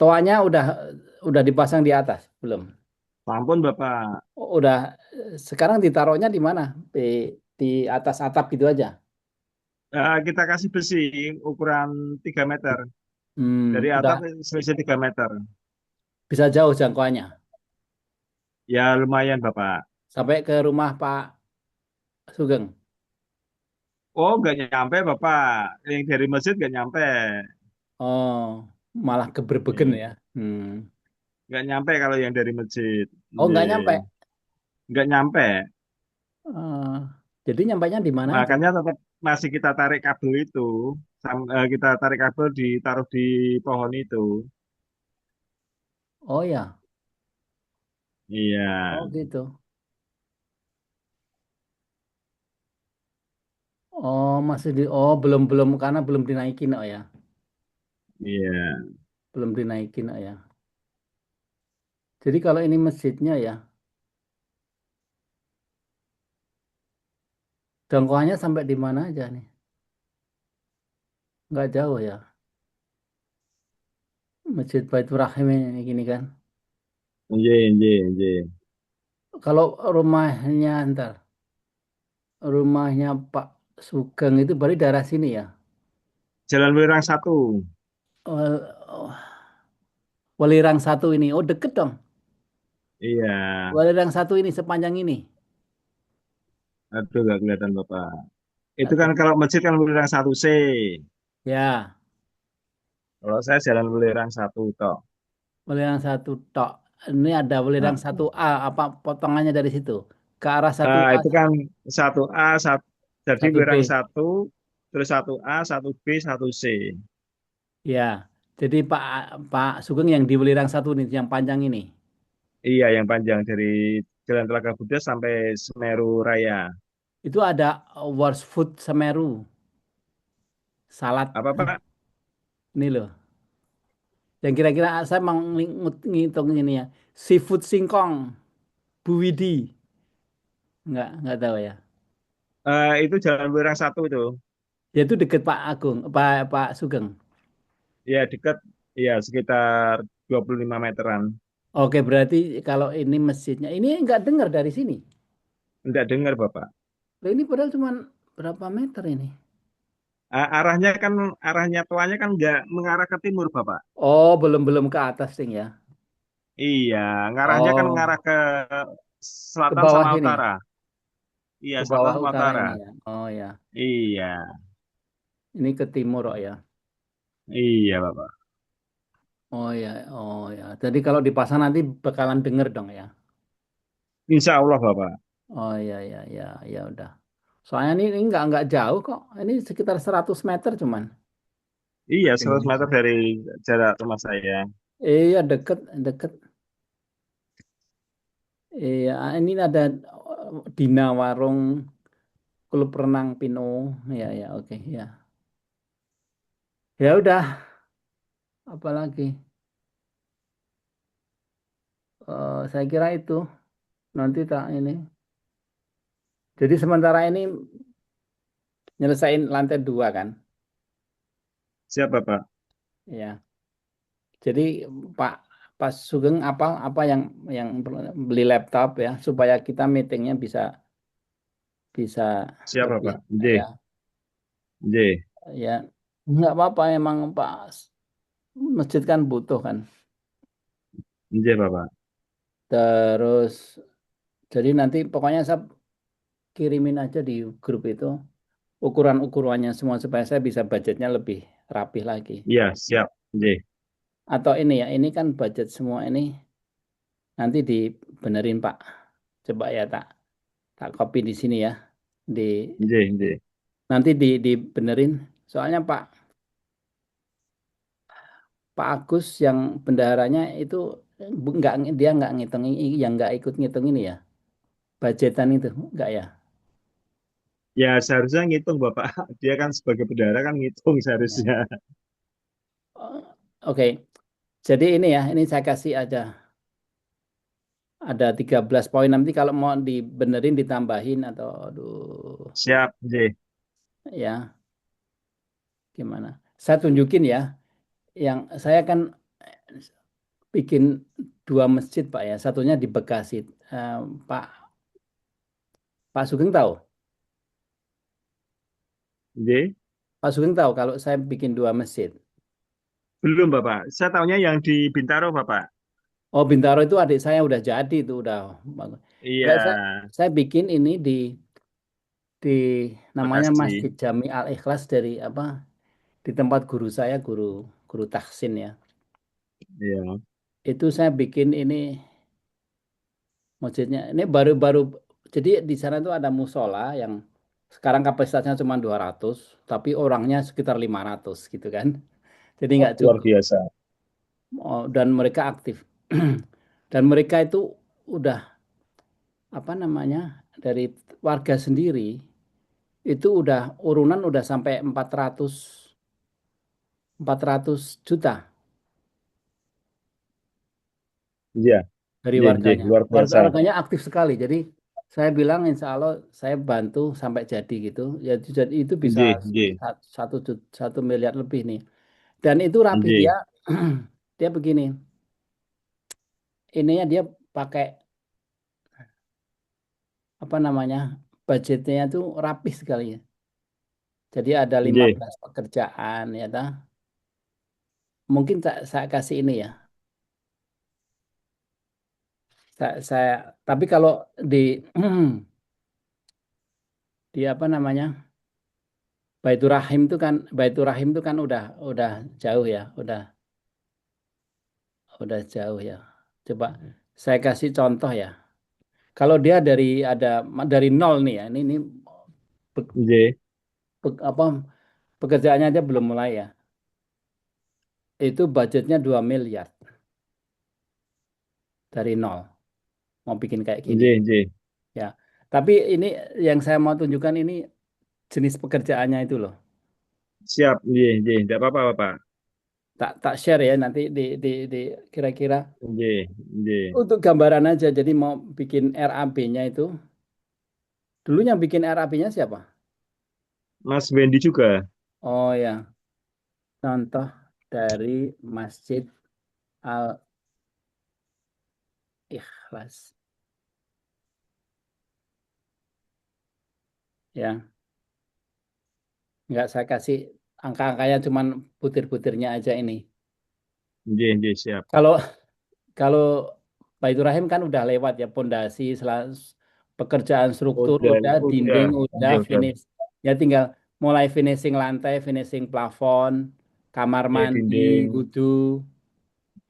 Toanya udah dipasang di atas, belum? Ampun Bapak. Oh, udah. Sekarang ditaruhnya di mana? Di atas atap gitu aja. Kita kasih besi ukuran 3 meter. Dari atap Udah selisih 3 meter. bisa jauh jangkauannya. Ya lumayan Bapak. Sampai ke rumah Pak Sugeng. Oh nggak nyampe Bapak. Yang dari masjid nggak nyampe. Oh, malah keberbegen Iya. ya. Hmm. Nggak nyampe kalau yang dari masjid. Oh, nggak nyampe. Iya. Nggak nyampe. Eh, jadi nyampainya di mana itu? Makanya tetap masih kita tarik kabel itu. Kita tarik kabel ditaruh di pohon itu. Oh ya, Iya. oh gitu. Oh masih oh belum belum karena belum dinaikin oh ya, Iya. belum dinaikin oh ya. Jadi kalau ini masjidnya ya, jangkauannya sampai di mana aja nih? Nggak jauh ya. Masjid Baitur Rahim ini gini kan. Iya, iya, iya. Kalau rumahnya ntar, rumahnya Pak Sugeng itu berarti daerah sini ya. Jalan Wirang satu. Oh, Welirang satu ini, oh deket dong. Iya. Welirang satu ini sepanjang ini. Aduh, nggak kelihatan Bapak. Itu Nggak kan kelihatan. kalau masjid kan Welirang satu C. Ya, Kalau saya jalan Welirang satu toh. Welirang satu tok. Ini ada Welirang Nah, satu A, apa potongannya dari situ? Ke arah satu A, itu kan satu A, satu, jadi satu Wirang B. satu, terus satu A, satu B, satu C. Ya, jadi Pak Sugeng yang di Welirang satu nih, yang panjang ini. Iya, yang panjang dari Jalan Telaga Budas sampai Semeru Raya. Itu ada World Food Semeru, salad Apa Pak? ini loh. Yang kira-kira saya mau ngitung ini ya. Seafood singkong, Bu Widi. Nggak tahu ya. Itu Jalan Wirang satu itu. Ya itu deket Pak Agung, Pak Sugeng. Ya dekat, ya sekitar 25 meteran. Oke, berarti kalau ini masjidnya, ini nggak dengar dari sini. Enggak dengar Bapak. Loh, ini padahal cuma berapa meter ini? Arahnya kan, arahnya tuanya kan nggak mengarah ke timur Bapak. Oh, belum belum ke atas sing ya. Iya, ngarahnya kan Oh, mengarah ke ke selatan bawah sama ini, utara. Iya, ke selatan bawah sama utara utara. ini ya. Oh ya, Iya, ini ke timur oh ya. iya Bapak. Oh ya, oh ya. Jadi kalau dipasang nanti bakalan denger dong ya. Insya Allah Bapak. Oh ya, ya, ya, ya udah. Soalnya ini nggak jauh kok. Ini sekitar 100 meter cuman. Iya, 100 meter dari jarak rumah saya. Iya deket, deket. Iya, ini ada Dina Warung Klub Renang Pino. Ya, ya, oke, ya. Ya udah, apalagi. Saya kira itu nanti tak ini. Jadi sementara ini nyelesain lantai dua kan? Siap Bapak. Ya. Jadi Pak Pak Sugeng apa apa yang beli laptop ya supaya kita meetingnya bisa bisa Siapa lebih Pak? J, ya J, ya nggak apa-apa emang Pak masjid kan butuh kan. J Bapak. Terus jadi nanti pokoknya saya kirimin aja di grup itu ukuran-ukurannya semua supaya saya bisa budgetnya lebih rapih lagi. Iya, siap, J. Atau ini ya, ini kan budget semua ini nanti dibenerin Pak. Coba ya tak tak copy di sini ya. Di J, J. nanti dibenerin. Soalnya Pak Agus yang bendaharanya itu nggak dia nggak ngitung yang nggak ikut ngitung ini ya. Budgetan itu nggak ya. Ya seharusnya ngitung Bapak. Dia kan sebagai bendahara kan ngitung Ya. seharusnya. Oh, oke, jadi ini ya, ini saya kasih aja. Ada 13 poin nanti kalau mau dibenerin ditambahin atau aduh Siap, J. ya gimana. Saya tunjukin ya yang saya kan bikin dua masjid Pak ya. Satunya di Bekasi. Eh, Pak Pak Sugeng tahu? J. Pak Sugeng tahu kalau saya bikin dua masjid. Belum Bapak. Saya tahunya yang di Bintaro Bapak. Oh Bintaro itu adik saya udah jadi itu udah bagus. Iya, Enggak saya bikin ini di namanya Bekasi. Masjid Jami Al Ikhlas dari apa di tempat guru saya guru guru Tahsin ya. Iya. Itu saya bikin ini masjidnya. Ini baru-baru jadi di sana tuh ada musola yang sekarang kapasitasnya cuma 200 tapi orangnya sekitar 500 gitu kan. Jadi Wah, nggak luar cukup. biasa. Oh, dan mereka aktif. Dan mereka itu udah apa namanya dari warga sendiri itu udah urunan udah sampai 400 juta Iya, dari J, J. warganya. Luar biasa. Warganya aktif sekali. Jadi saya bilang insya Allah saya bantu sampai jadi gitu. Ya jadi itu bisa J, J, 1 miliar lebih nih. Dan itu rapi dia J, dia begini. Ininya dia pakai apa namanya budgetnya itu rapi sekali ya. Jadi ada lima J. belas pekerjaan ya ta. Mungkin saya kasih ini ya. Saya tapi kalau di di apa namanya? Baitur Rahim itu kan udah jauh ya, udah jauh ya. Coba saya kasih contoh ya. Kalau dia dari nol nih ya, ini pe- J. apa pekerjaannya aja belum mulai ya. Itu budgetnya 2 miliar dari nol mau bikin kayak gini J, J. ya. Tapi ini yang saya mau tunjukkan ini jenis pekerjaannya itu loh. Siap, J, J. Tidak apa-apa Bapak. Tak tak share ya nanti di kira-kira J, J. untuk gambaran aja. Jadi mau bikin RAB-nya itu dulu yang bikin RAB-nya siapa? Mas Wendy juga. Oh ya, contoh dari Masjid Al Ikhlas ya. Nggak saya kasih angka-angkanya cuman butir-butirnya aja ini. J, J. Siap. Kalau kalau Baitur Rahim kan udah lewat ya pondasi, pekerjaan struktur udah, Udah. dinding udah, J, udah. finish. Ya tinggal mulai finishing lantai, finishing plafon, kamar J, mandi, dinding. wudhu,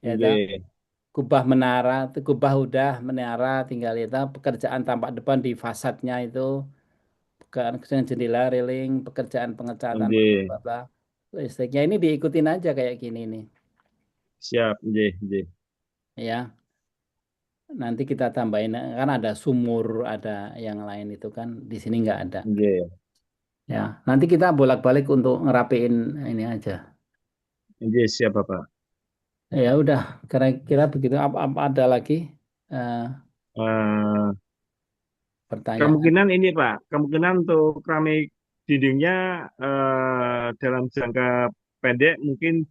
ya ta. J, Kubah menara, kubah udah menara, tinggal itu pekerjaan tampak depan di fasadnya itu, pekerjaan jendela, railing, pekerjaan pengecatan, bla bla J. bla. Bla. Listriknya ini diikutin aja kayak gini nih, Siap, J, J. ya. Nanti kita tambahin kan ada sumur, ada yang lain itu kan di sini nggak ada. J. Ya, nanti kita bolak-balik untuk ngerapiin ini aja. J, siap Bapak. Ya udah, kira-kira begitu. Apa ada lagi eh, Eh, pertanyaan? Kemungkinan ini Pak, kemungkinan untuk keramik dindingnya dalam jangka pendek mungkin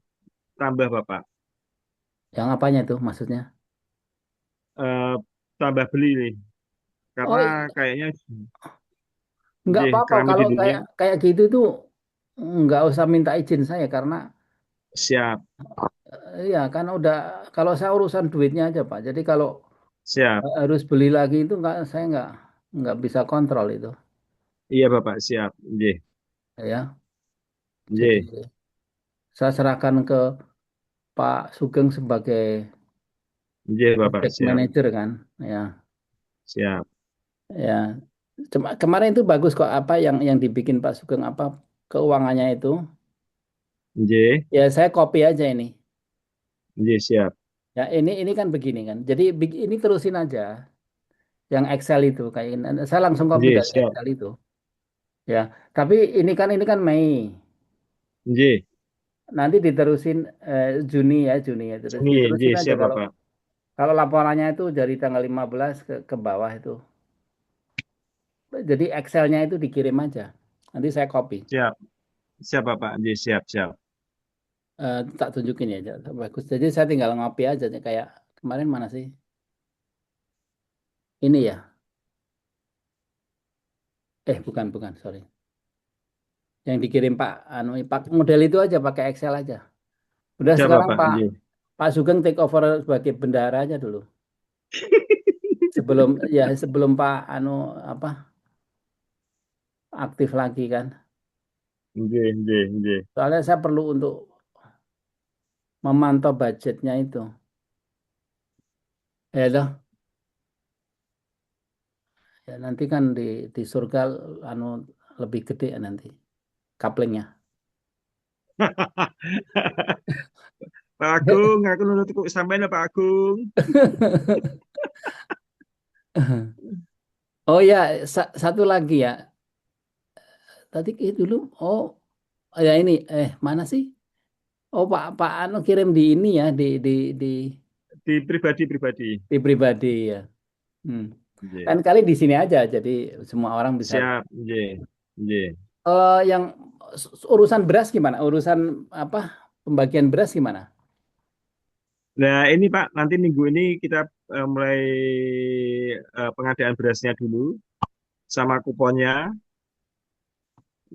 tambah Bapak. Yang apanya itu maksudnya? Eh, tambah beli nih. Oh, Karena kayaknya nggak nggih, apa-apa kami di kalau dunia kayak kayak gitu tuh nggak usah minta izin saya karena siap, ya kan udah kalau saya urusan duitnya aja Pak. Jadi kalau siap. harus beli lagi itu nggak saya nggak bisa kontrol itu Iya Bapak, siap. Nggih, ya. Jadi nggih, saya serahkan ke Pak Sugeng sebagai nggih Bapak, project siap. manager kan ya Siap. ya. Cuma kemarin itu bagus kok apa yang dibikin Pak Sugeng apa keuangannya itu Nggih, ya saya copy aja ini. nggih, siap. Ya ini kan begini kan. Jadi ini terusin aja yang Excel itu kayak ini. Saya langsung copy Nggih, dari siap. Excel itu. Ya, tapi ini kan Mei. Nggih, Nanti diterusin Juni ya Juni ya. Terus diterusin nggih, aja siap kalau Bapak. kalau laporannya itu dari tanggal 15 ke bawah itu. Jadi Excelnya itu dikirim aja. Nanti saya copy. Siap. Siap Bapak. Nggih, siap, siap. Tak tunjukin ya. Bagus. Jadi saya tinggal ngopi aja kayak kemarin mana sih? Ini ya. Bukan bukan, sorry. Yang dikirim Pak anu Pak model itu aja pakai Excel aja. Udah Siap sekarang Bapak. Pak Nggih. Pak Sugeng take over sebagai bendahara aja dulu. Sebelum Pak anu apa aktif lagi kan. Nggih, nggih, nggih. Soalnya saya perlu untuk memantau budgetnya itu. Ya toh, ya nanti kan di surga anu lebih gede ya nanti kaplingnya. Pak Agung, aku nurut kok sampean ya Pak Agung. Oh ya, satu lagi ya. Tadi dulu, oh ya ini, mana sih? Oh Pak Anu kirim di ini ya, di Di pribadi-pribadi. di pribadi ya. Hmm. Nggih. Lain kali di sini aja, jadi semua orang bisa. Siap, nggih. Nggih. Yang urusan beras gimana? Urusan apa? Pembagian beras gimana? Nah, ini Pak, nanti minggu ini kita mulai pengadaan berasnya dulu, sama kuponnya,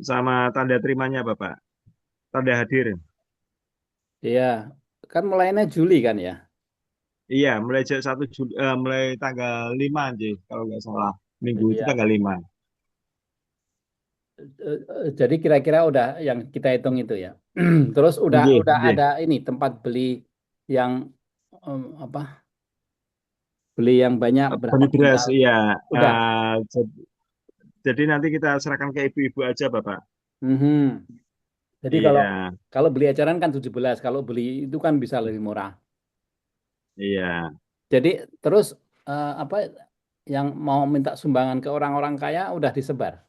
sama tanda terimanya Bapak. Tanda hadir. Iya, kan mulainya Juli kan ya. Iya, mulai Juli, mulai tanggal 5 aja, kalau nggak salah. Minggu itu Iya. tanggal 5. Jadi kira-kira udah yang kita hitung itu ya. Terus udah Nggih, udah nggih. ada ini tempat beli yang apa? Beli yang banyak berapa Beli beras, kuintal? iya. Udah. Jadi nanti kita serahkan ke ibu-ibu aja, Bapak. Mhm. Jadi kalau Iya, kalau beli eceran kan 17, kalau beli itu kan bisa lebih murah. iya. Jadi terus apa yang mau minta sumbangan ke orang-orang kaya udah disebar.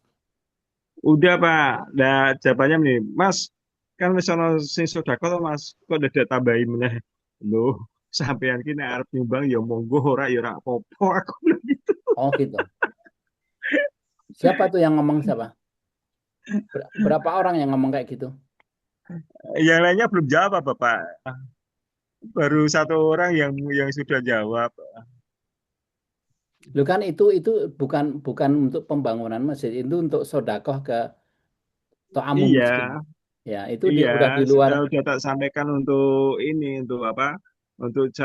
Udah, Pak. Nah, jawabannya nih, Mas, kan wis ana sing sedekah to, Mas. Kok dadak tambahin meneh. Loh, sampean ki nek arep nyumbang ya monggo, ora ya ora apa-apa. Aku bilang gitu. Oh gitu. Siapa tuh yang ngomong siapa? Berapa orang yang ngomong kayak gitu? Yang lainnya belum jawab, Bapak. Baru satu orang yang sudah jawab. Lu kan itu bukan bukan untuk pembangunan masjid, itu untuk sodakoh ke to'amum Iya, miskin. Ya, itu dia iya, udah di luar. udah tak sampaikan untuk ini, untuk apa? Untuk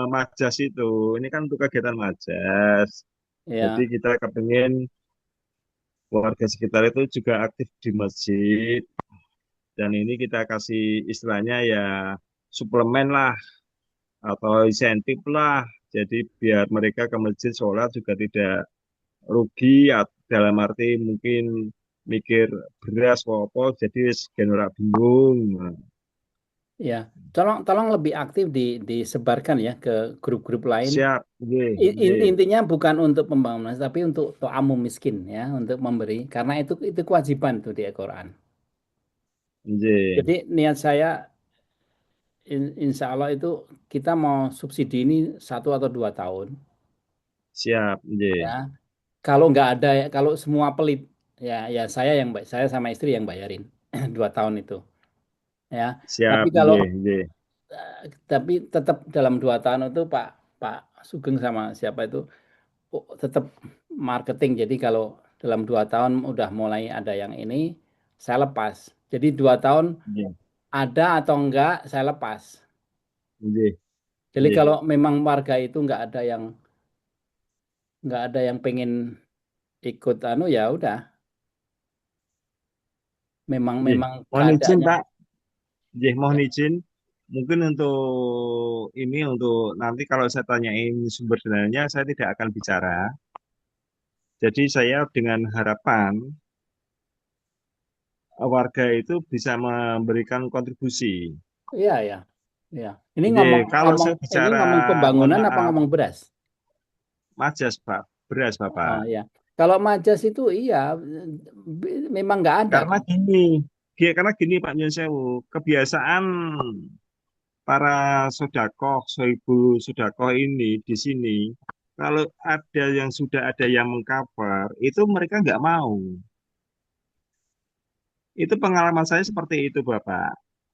Majas itu. Ini kan untuk kegiatan Majas. Jadi Ya, kita kepengen warga sekitar itu juga aktif di masjid. Dan ini kita kasih istilahnya ya suplemen lah atau insentif lah. Jadi biar mereka ke masjid sholat juga tidak rugi dalam arti mungkin mikir beras apa jadi gen ora bingung. Nah, ya. Tolong tolong lebih aktif disebarkan ya ke grup-grup lain. siap, nggih, nggih, Intinya bukan untuk pembangunan, tapi untuk to'amum miskin ya, untuk memberi. Karena itu kewajiban tuh di Al-Quran. nggih, Jadi niat saya, insya Allah itu kita mau subsidi ini 1 atau 2 tahun. siap, nggih, Ya, kalau nggak ada, kalau semua pelit, ya saya sama istri yang bayarin 2 tahun itu. Ya, siap, tapi kalau nggih, nggih, tapi tetap dalam 2 tahun itu Pak Pak Sugeng sama siapa itu tetap marketing. Jadi kalau dalam 2 tahun udah mulai ada yang ini, saya lepas. Jadi 2 tahun Iya, ada atau enggak, saya lepas. iya, Jadi iya, kalau memang warga itu nggak ada yang pengen ikut anu ya udah, memang iya. memang Mohon izin keadaannya. Pak, iya, mohon Ya, izin. Mungkin untuk ini untuk nanti kalau saya tanyain sumber dananya saya tidak akan bicara. Jadi saya dengan harapan warga itu bisa memberikan kontribusi. iya ya, iya. Ini Jadi kalau ngomong-ngomong saya ini bicara, ngomong mohon pembangunan apa maaf, ngomong beras? majas Pak, beras Oh Bapak. ya, kalau Majas itu iya memang nggak ada Karena kan? gini, karena gini Pak Nyun Sewu, kebiasaan para sodakoh, soibu sodakoh ini di sini, kalau ada yang sudah ada yang mengcover, itu mereka nggak mau. Itu pengalaman saya seperti itu Bapak.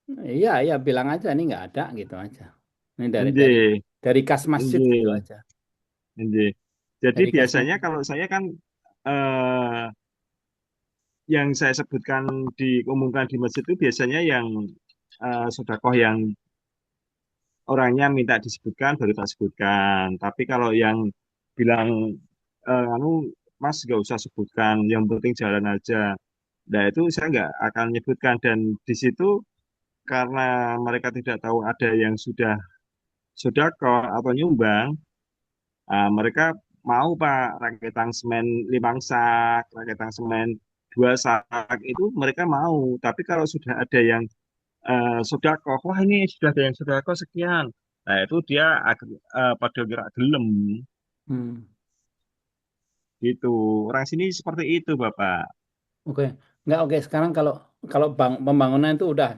Iya iya bilang aja ini nggak ada gitu aja. Ini Nggih, dari kas masjid gitu nggih, aja. nggih. Jadi Dari kas biasanya masjid. kalau saya kan yang saya sebutkan diumumkan di masjid itu biasanya yang sedekah yang orangnya minta disebutkan baru tak sebutkan. Tapi kalau yang bilang anu Mas gak usah sebutkan, yang penting jalan aja. Nah itu saya nggak akan menyebutkan dan di situ karena mereka tidak tahu ada yang sudah sedekah atau nyumbang, mereka mau Pak rakitan semen 5 sak, rakitan semen 2 sak itu mereka mau. Tapi kalau sudah ada yang sedekah, wah ini sudah ada yang sedekah sekian. Nah itu dia pada gerak gelem Hmm, gitu. Orang sini seperti itu Bapak. oke. Nggak oke. Sekarang kalau kalau pembangunan itu udah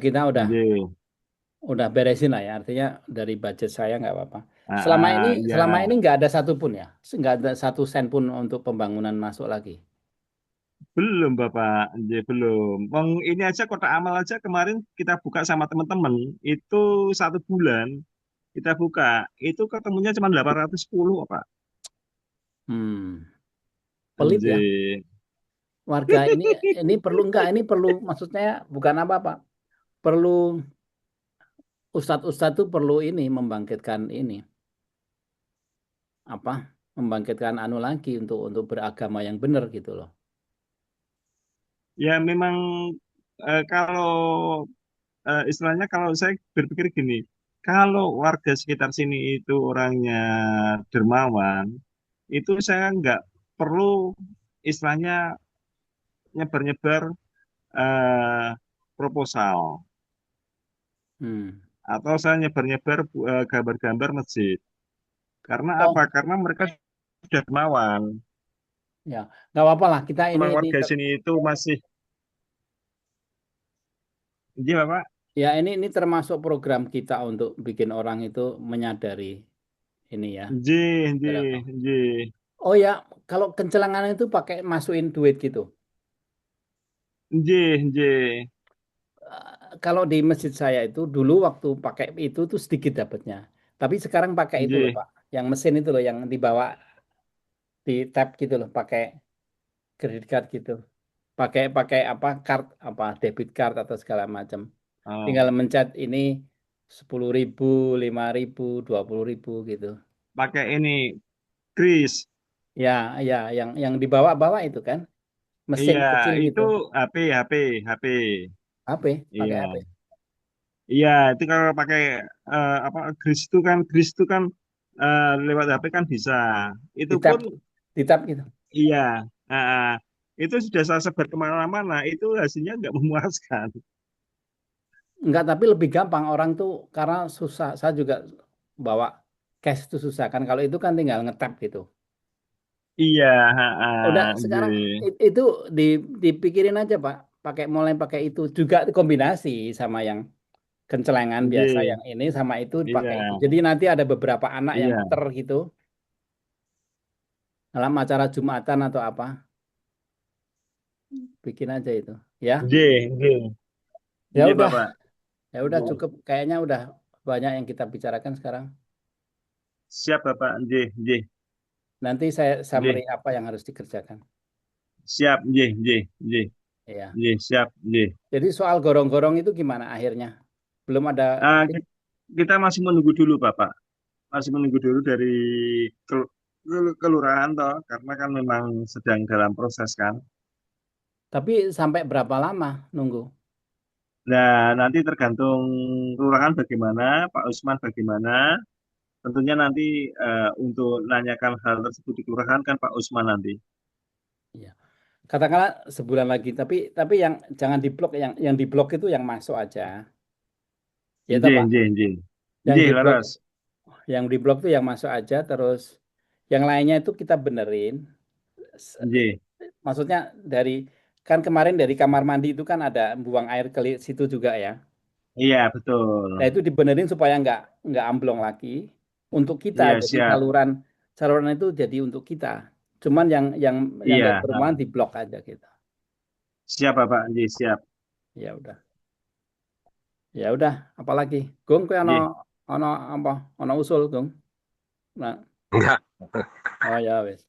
kita Nggih. udah beresin lah ya. Artinya dari budget saya nggak apa-apa. Selama Ya ini nggak ada satupun ya, nggak ada satu sen pun untuk pembangunan masuk lagi. belum Bapak, nggih belum. Wong ini aja kotak amal aja kemarin kita buka sama teman-teman itu 1 bulan kita buka itu ketemunya cuma 810 Pak. Hmm, pelit ya. Nggih. Warga ini perlu enggak? Ini perlu maksudnya bukan apa-apa. Perlu Ustadz-ustadz tuh perlu ini membangkitkan ini apa? Membangkitkan anu lagi untuk beragama yang benar gitu loh. Ya memang kalau istilahnya kalau saya berpikir gini, kalau warga sekitar sini itu orangnya dermawan, itu saya nggak perlu istilahnya nyebar-nyebar eh, proposal Hmm. atau saya nyebar-nyebar gambar-gambar masjid. Karena apa? Oh Karena mereka sudah dermawan. ya, nggak apa-apa lah. Kita Memang warga sini itu masih, iya Bapak, ya ini termasuk program kita untuk bikin orang itu menyadari ini ya. nggih, nggih, Beragam. nggih, Oh ya, kalau kencelangan itu pakai masukin duit gitu. nggih, nggih, Kalau di masjid saya itu dulu waktu pakai itu tuh sedikit dapatnya. Tapi sekarang pakai itu loh nggih. Pak. Yang mesin itu loh yang dibawa di tap gitu loh, pakai kredit card gitu. Pakai pakai apa card apa debit card atau segala macam. Oh, Tinggal mencet ini 10.000, 5.000, 20.000 gitu. pakai ini, Kris. Ya, ya, yang dibawa-bawa itu kan mesin Iya, kecil itu gitu. HP, HP, HP. HP, pakai Iya, HP. iya. Itu kalau pakai apa Kris itu kan lewat HP kan bisa. Itu Di tap, pun di tap gitu. iya. Ah, itu sudah saya sebar kemana-mana. Itu hasilnya nggak memuaskan. Enggak, tapi lebih gampang orang tuh karena susah. Saya juga bawa cash itu susah kan. Kalau itu kan tinggal ngetap gitu. Iya, Udah sekarang nggih. itu di, dipikirin aja Pak. Mulai pakai itu juga kombinasi sama yang kencelengan biasa Nggih. yang ini sama itu Iya, pakai itu. Jadi nanti ada beberapa anak yang iya. muter gitu dalam acara Jumatan atau apa. Bikin aja itu. Ya. Nggih, nggih. Ya Nggih, udah, Bapak. Ya udah cukup, kayaknya udah banyak yang kita bicarakan sekarang. Siap Bapak, nggih, nggih, Nanti saya summary nggih. apa yang harus dikerjakan. Siap, nggih, nggih, nggih, Ya. nggih, siap, nggih. Jadi soal gorong-gorong itu gimana akhirnya? Belum ada Ah, update. kita masih menunggu dulu Bapak. Masih menunggu dulu dari kelurahan toh, karena kan memang sedang dalam proses kan. Tapi sampai berapa lama nunggu? Nah, nanti tergantung kelurahan bagaimana, Pak Usman bagaimana. Tentunya nanti untuk nanyakan hal tersebut di kelurahan kan Pak Usman nanti. Ya. Katakanlah sebulan lagi, tapi yang jangan diblok, yang diblok itu yang masuk aja. Ya toh, Nggih, Pak. nggih, nggih. Yang Nggih, diblok, leres. tuh yang masuk aja, terus yang lainnya itu kita benerin. S- Nggih. Maksudnya dari kan kemarin dari kamar mandi itu kan ada buang air ke situ juga ya. Iya, betul. Nah itu dibenerin supaya nggak amblong lagi untuk kita. Iya, Jadi siap. saluran saluran itu jadi untuk kita. Cuman yang dari Iya, perumahan diblok aja gitu. siap Bapak. Nggih, siap. Ya udah. Ya udah, apalagi? Gung, kowe Nggih. ono apa? Ono usul, Gung. Nah, Enggak, oh ya wes.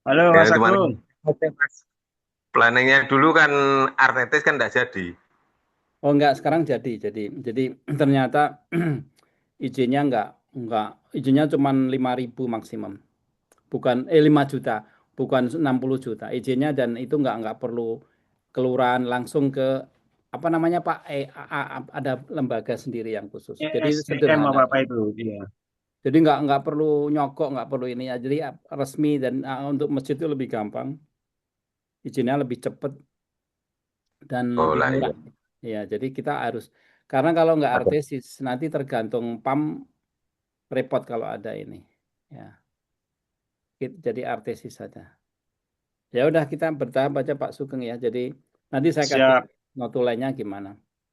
Halo ya Mas cuman Agung. oke, Mas. Planningnya dulu kan artetis kan enggak jadi. Oh enggak, sekarang jadi ternyata izinnya enggak izinnya cuma 5.000 maksimum. Bukan 5 juta, bukan 60 juta. Izinnya dan itu enggak perlu kelurahan langsung ke apa namanya Pak ada lembaga sendiri yang khusus. Jadi ESDM sederhana. apa-apa itu. Iya. Jadi nggak perlu nyokok, nggak perlu ini ya. Jadi resmi dan untuk masjid itu lebih gampang, izinnya lebih cepat dan Oh lebih lah murah. iya. Ya, jadi kita harus karena kalau nggak Ada. artesis nanti tergantung PAM repot kalau ada ini. Ya, jadi artesis saja. Ya udah kita bertahap aja Pak Sugeng ya. Jadi nanti saya kasih Siap. notulennya gimana.